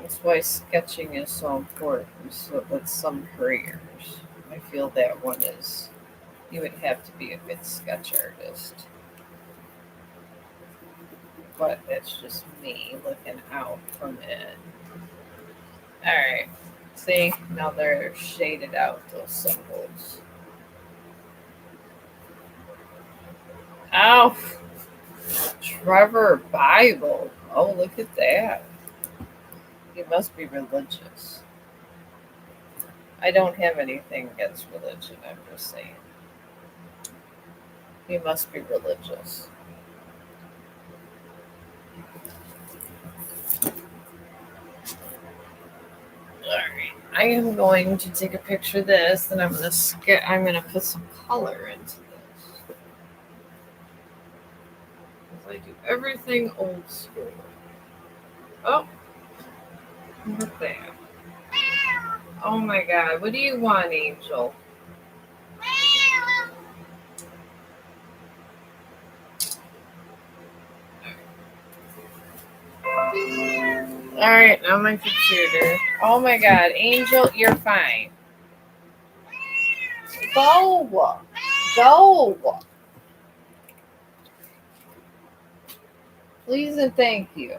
That's why sketching is so important. So with some careers, I feel that one is, you would have to be a good sketch artist. But that's just me looking out from it. Alright. See, now they're shaded out, those symbols. Oh, Trevor Bible. Oh, look at that. He must be religious. I don't have anything against religion, I'm just saying. He must be religious. Alright. I am going to take a picture of this, and I'm gonna put some color into this. Because I do everything old school. Oh, look at that. Oh my god, what do you want, Angel? Alright, now my computer. Oh my god, Angel, you're fine. Go! Go! Please and thank you.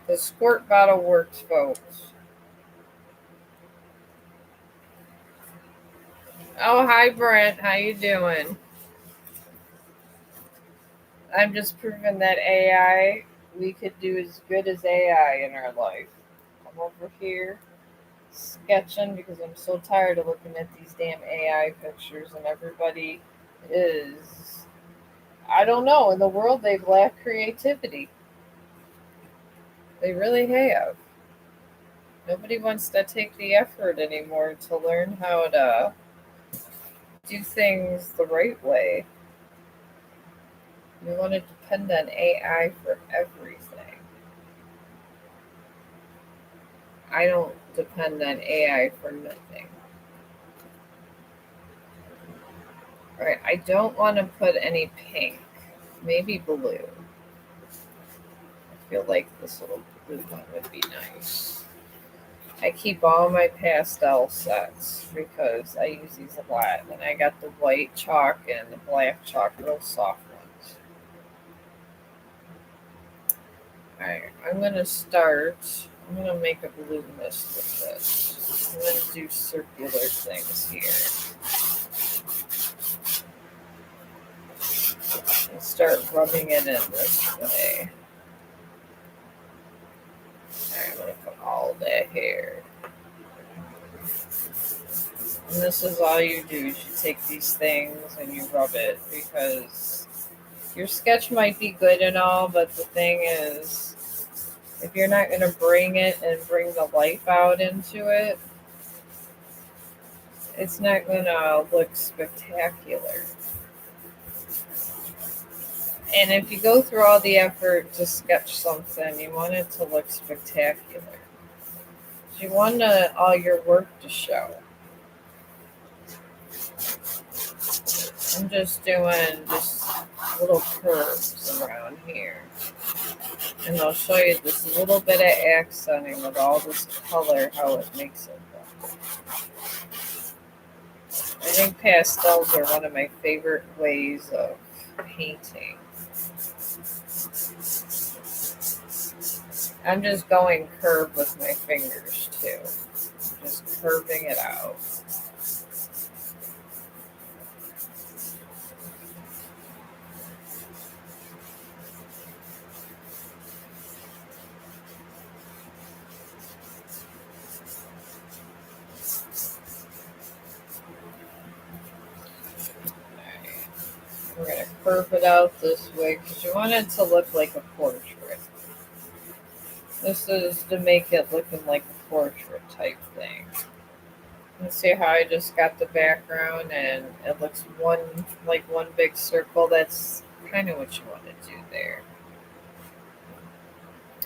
The squirt bottle works, folks. Oh, hi, Brent. How you doing? I'm just proving that AI, we could do as good as AI in our life. I'm over here sketching because I'm so tired of looking at these damn AI pictures, and everybody is, I don't know, in the world they've lacked creativity. They really have. Nobody wants to take the effort anymore to learn how to do things the right way. We want to depend on AI for everything. I don't depend on AI for nothing. Alright, I don't want to put any pink. Maybe blue. I feel like this little blue one would be nice. I keep all my pastel sets because I use these a lot. And I got the white chalk and the black chalk, real soft ones. Alright, I'm going to start. I'm going to make a blue mist with this. I'm going to do circular things here. And start rubbing it in this way. hair. And this is all you do is you take these things and you rub it, because your sketch might be good and all, but the thing is, if you're not going to bring it and bring the life out into it, it's not going to look spectacular. And if you go through all the effort to sketch something, you want it to look spectacular. You want all your work to show. I'm just doing just little curves around here. And I'll show you this little bit of accenting with all this color, how it makes it look. I think pastels are one of my favorite ways of painting. I'm just going curve with my fingers too. Just curving it out. We're going to curve it out this way because you want it to look like a portrait. This is to make it looking like a portrait type thing. You see how I just got the background and it looks one big circle? That's kind of what you want to do there.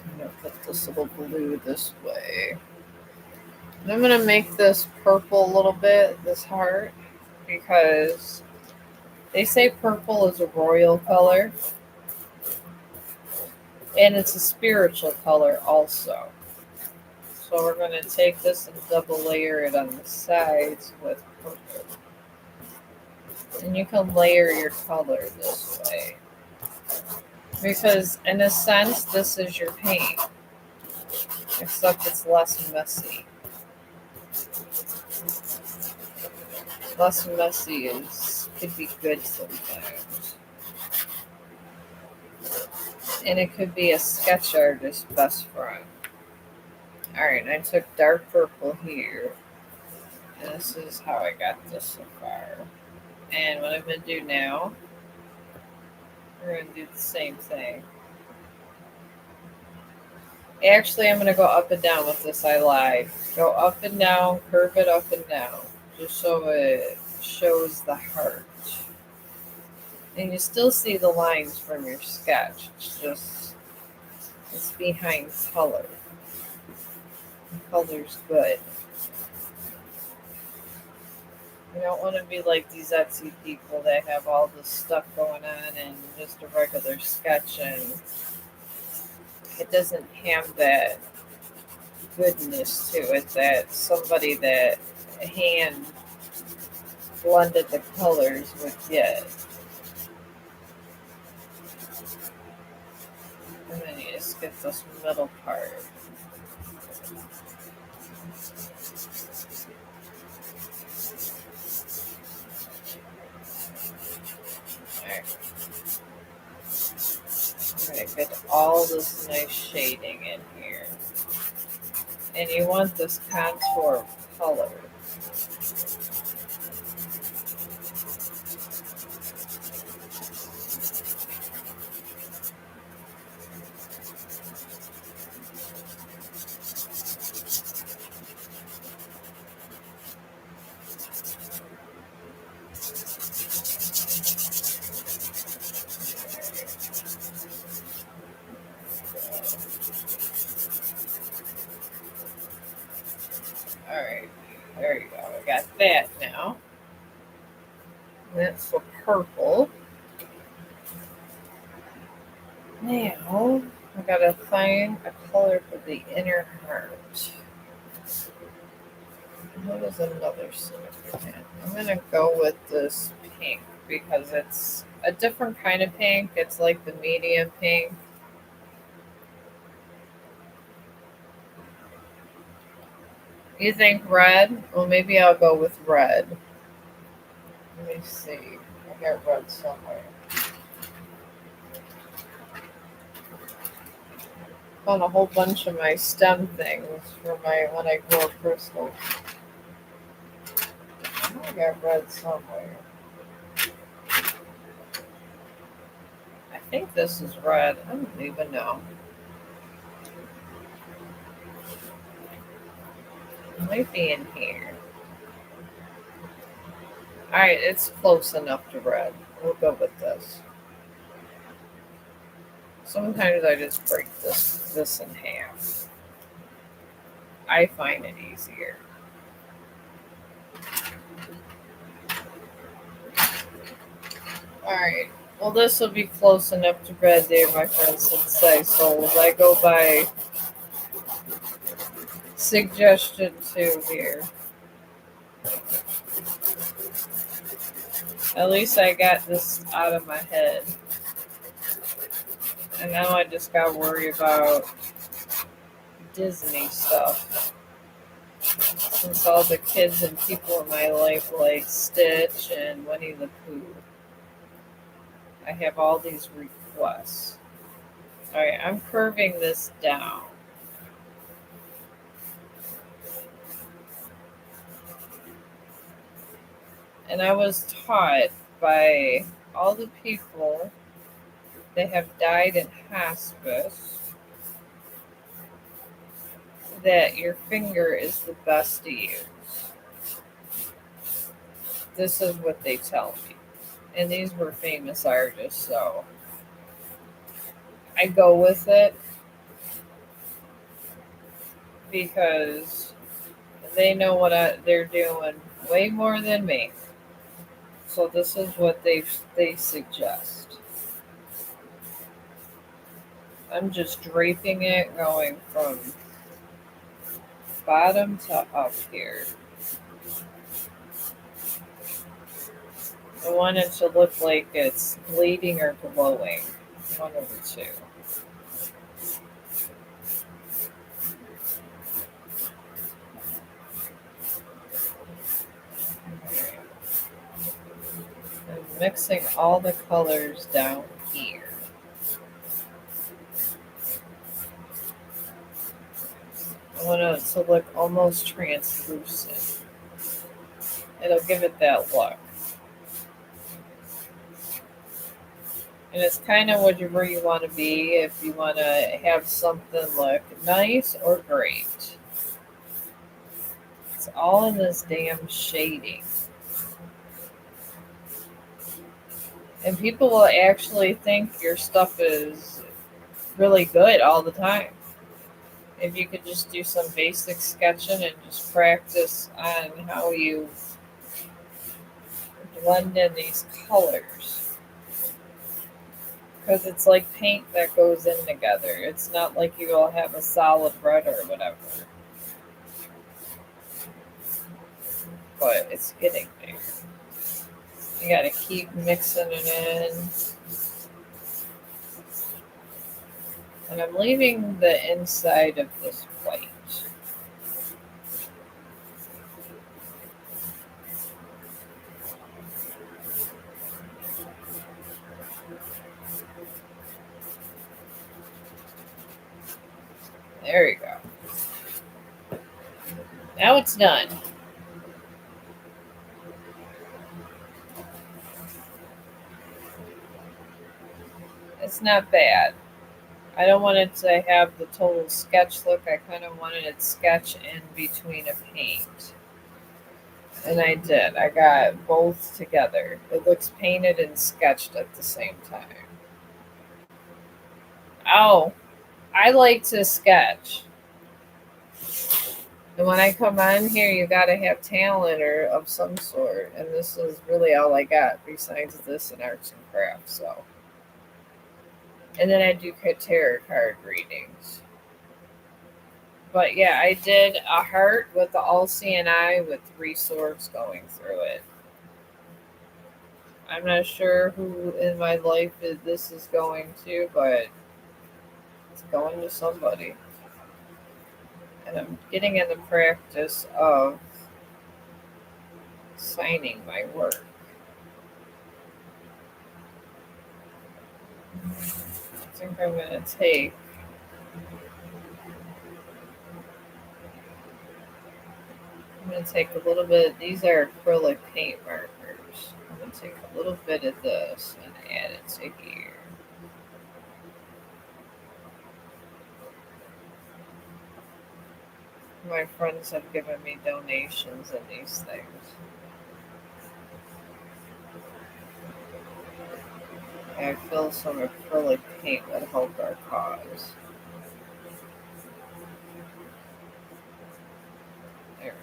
I'm going to put this little blue this way. And I'm going to make this purple a little bit, this heart, because they say purple is a royal color. And it's a spiritual color also. So we're going to take this and double layer it on the sides with purple. And you can layer your color this way. Because in a sense, this is your paint. Except it's less messy. Less messy could be good sometimes. And it could be a sketch artist's best friend. Alright, I took dark purple here. And this is how I got this so far. And what I'm going to do now, we're going to do the same thing. Actually, I'm going to go up and down with this. I lied. Go up and down, curve it up and down, just so it shows the heart. And you still see the lines from your sketch. It's behind color. The color's good. You don't want to be like these Etsy people that have all this stuff going on and just a regular sketch, and it doesn't have that goodness to it that somebody that hand blended the colors would get. And then you just get this middle part. Alright. I'm going to get all this nice shading in here. And you want this contour color. Alright, there you go. I got that now. That's the purple. Now, I gotta find a color for the inner heart. What is another significant? I'm gonna go with this pink because it's a different kind of pink. It's like the medium pink. You think red? Well, maybe I'll go with red. Let me see. I got red somewhere. found a whole bunch of my stem things for my when I grow crystals. I know I got red somewhere. I think this is red. I don't even know. It might be in here. Alright, it's close enough to red. We'll go with this. Sometimes I just break this in half. I find it easier. Alright. Well, this will be close enough to red there, my friends would say. So as I go by suggestion 2 here. At least I got this out of my head. And now I just got to worry about Disney stuff. Since all the kids and people in my life like Stitch and Winnie the Pooh, I have all these requests. Alright, I'm curving this down. And I was taught by all the people that have died in hospice that your finger is the best to use. This is what they tell me. And these were famous artists, so I go with it because they know what they're doing way more than me. So this is what they suggest. I'm just draping it, going from bottom to up here. I want it to look like it's bleeding or glowing. One of the two. I'm mixing all the colors down here. I want it to look almost translucent. It'll give it that look. And it's kind of whatever you want to be, if you want to have something look nice or great. It's all in this damn shading. And people will actually think your stuff is really good all the time. If you could just do some basic sketching and just practice on how you blend in these colors. Because it's like paint that goes in together. It's not like you will have a solid red or whatever. But it's getting there. You gotta keep mixing it in. And I'm leaving the inside of this white. There we go. Now it's done. It's not bad. I don't want it to have the total sketch look. I kind of wanted it sketch in between a paint. And I did. I got both together. It looks painted and sketched at the same time. Oh, I like to sketch. And when I come on here, you got to have talent or of some sort. And this is really all I got besides this and arts and crafts. So, and then I do tarot card readings. But yeah, I did a heart with the all seeing eye with 3 swords going through it. I'm not sure who in my life this is going to, but it's going to somebody. And I'm getting in the practice of signing my work. I think I'm going to take I'm going to take a little bit, these are acrylic paint markers. I'm going to take a little bit of this and add it to here. My friends have given me donations in these things. I feel some acrylic paint would help our cause. There.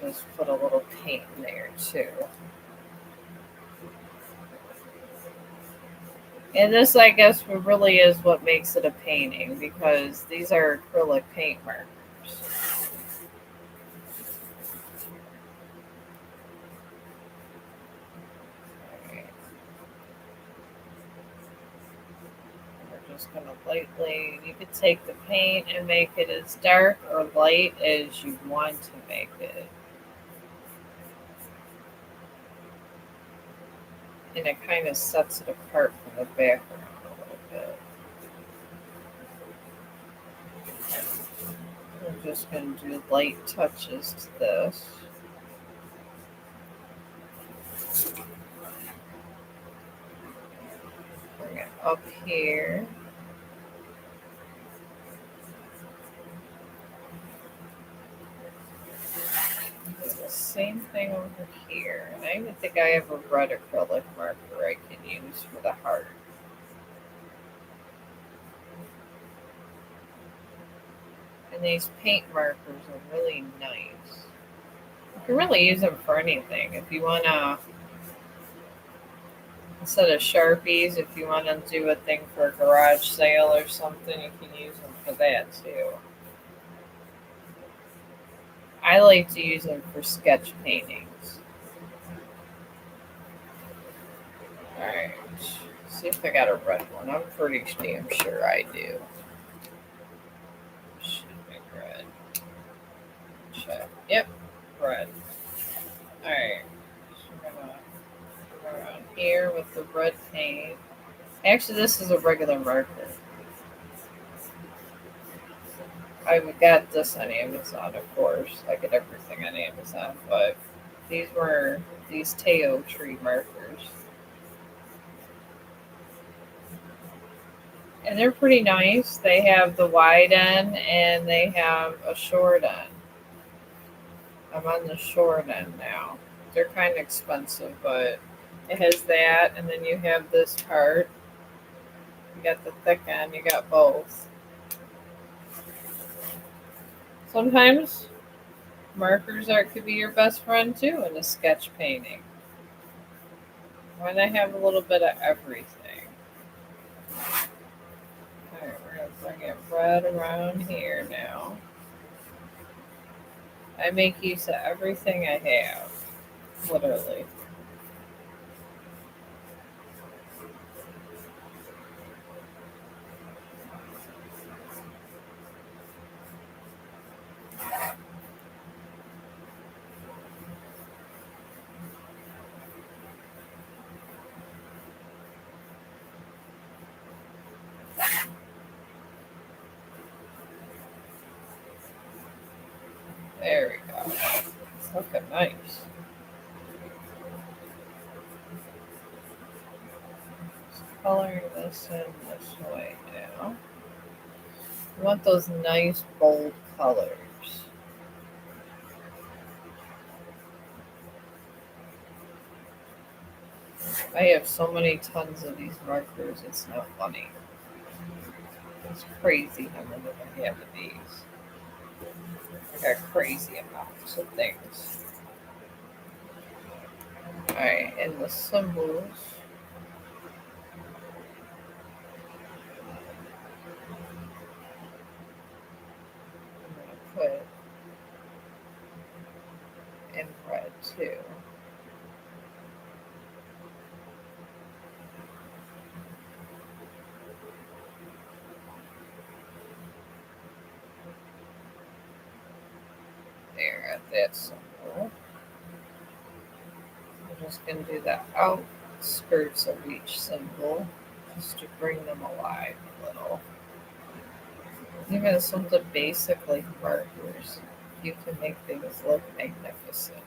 Just put a little paint in there too. And this, I guess, really is what makes it a painting because these are acrylic paint markers. Alright. We're just going to lightly, you could take the paint and make it as dark or light as you want to make it. And it kind of sets it apart from the background a little bit. I'm just going to do light touches to this. Bring it up here. Do the same thing over here. And I even think I have a red acrylic marker I can use for the heart. And these paint markers are really nice. You can really use them for anything. If you want to, instead of Sharpies, if you want to do a thing for a garage sale or something, you can use them for that too. I like to use them for sketch paintings. Alright, see if I got a red one. I'm pretty damn sure I do. Should be red. Check. Yep, red. Alright, so we're gonna go around here with the red paint. Actually, this is a regular marker. I got this on Amazon, of course. I get everything on Amazon, but these were these Teo tree markers. And they're pretty nice. They have the wide end and they have a short end. I'm on the short end now. They're kind of expensive, but it has that, and then you have this part. You got the thick end, you got both. Sometimes markers could be your best friend too in a sketch painting. Why not have a little bit of everything? Alright, we're going to bring it right around here now. I make use of everything I have, literally. There we go. It's looking nice. Just coloring this in this way now. You want those nice bold colors. I have so many tons of these markers, it's not funny. It's crazy how many I have of these. I got crazy amounts of things. Alright, and the symbols. I'm going to put in red too. There, at that symbol. I'm just going to do the outskirts of each symbol just to bring them alive a little. Even something basic like markers, you can make things look magnificent.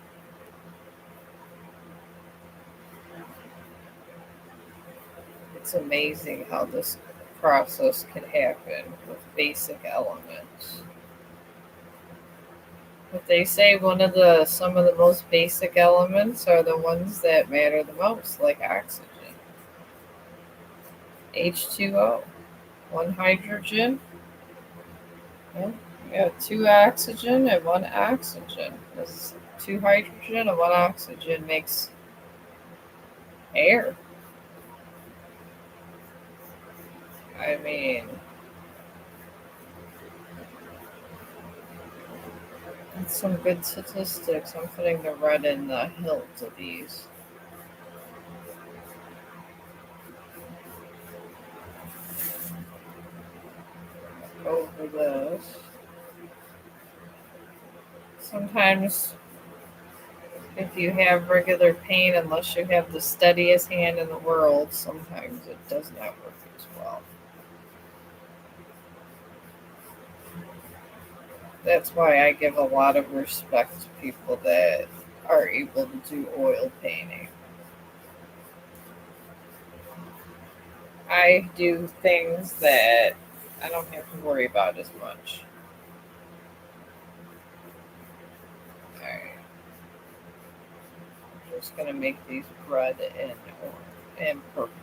It's amazing how this process can happen with basic elements. But they say some of the most basic elements are the ones that matter the most, like oxygen. H2O, one hydrogen, yeah, yeah, two oxygen and one oxygen. This two hydrogen and one oxygen makes air. I mean, that's some good statistics. I'm putting the red in the hilt of these. Over this. Sometimes, if you have regular pain, unless you have the steadiest hand in the world, sometimes it does not work as well. That's why I give a lot of respect to people that are able to do oil painting. I do things that I don't have to worry about as much. Alright, I'm just gonna make these red and purple.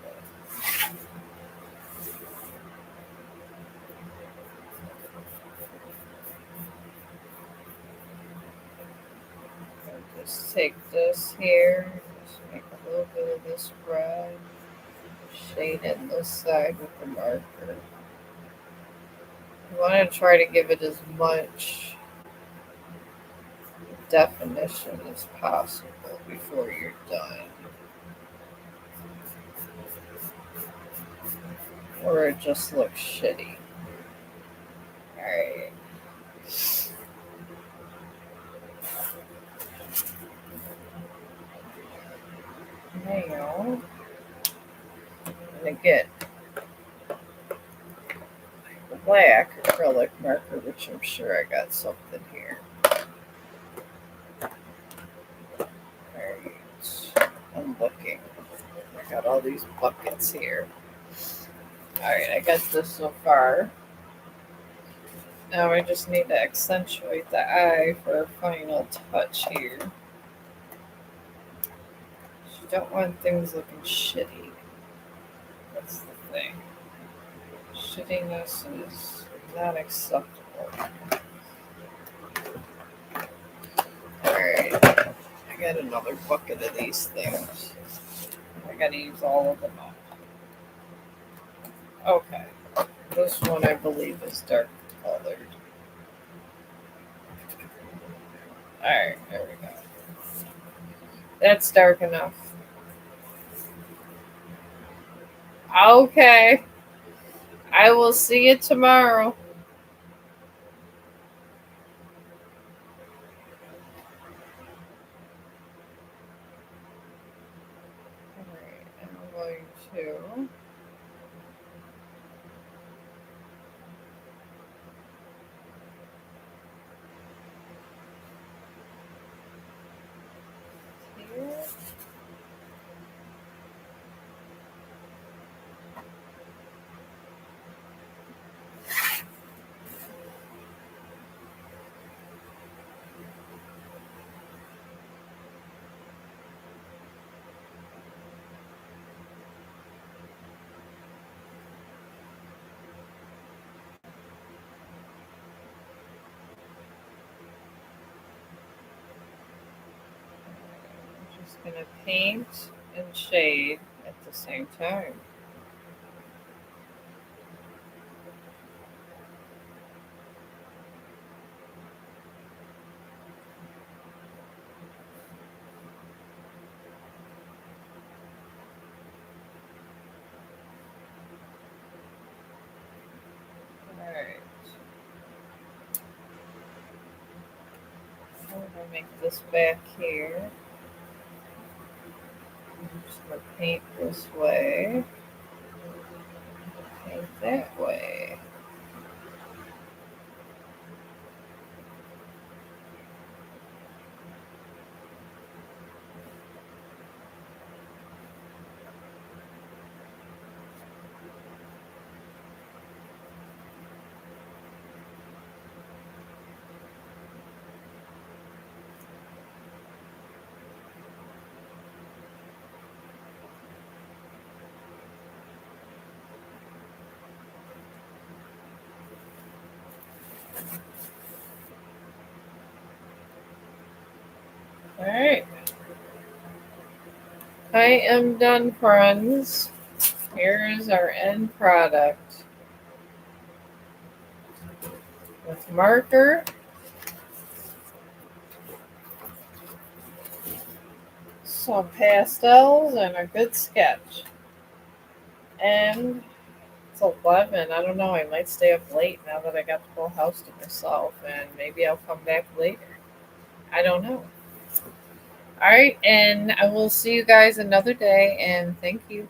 I'll just take this here, just make a little bit of this red, shade in this side with the marker. You want to try to give it as much definition as possible before you're done, or it just looks shitty. Alright. Now, I'm going to get the black acrylic marker, which I'm sure I got something here. Alright. I'm looking. I got all these buckets here. Alright, I got this so far. Now I just need to accentuate the eye for a final touch here. You don't want things looking shitty. That's the thing. Shittiness is not acceptable. Alright, I got another bucket of these things. I gotta use all of them up. Okay, this one I believe is dark colored. Alright, there we go. That's dark enough. Okay, I will see you tomorrow. Alright, I'm going to. Here. I'm just gonna paint and shade at the same time. Alright. I'm gonna make this back here. I'm just gonna paint this way. Paint that way. All right. I am done, friends. Here is our end product with marker, some pastels, and a good sketch. And it's 11. I don't know. I might stay up late now that I got the whole house to myself, and maybe I'll come back later. I don't know. All right, and I will see you guys another day, and thank you.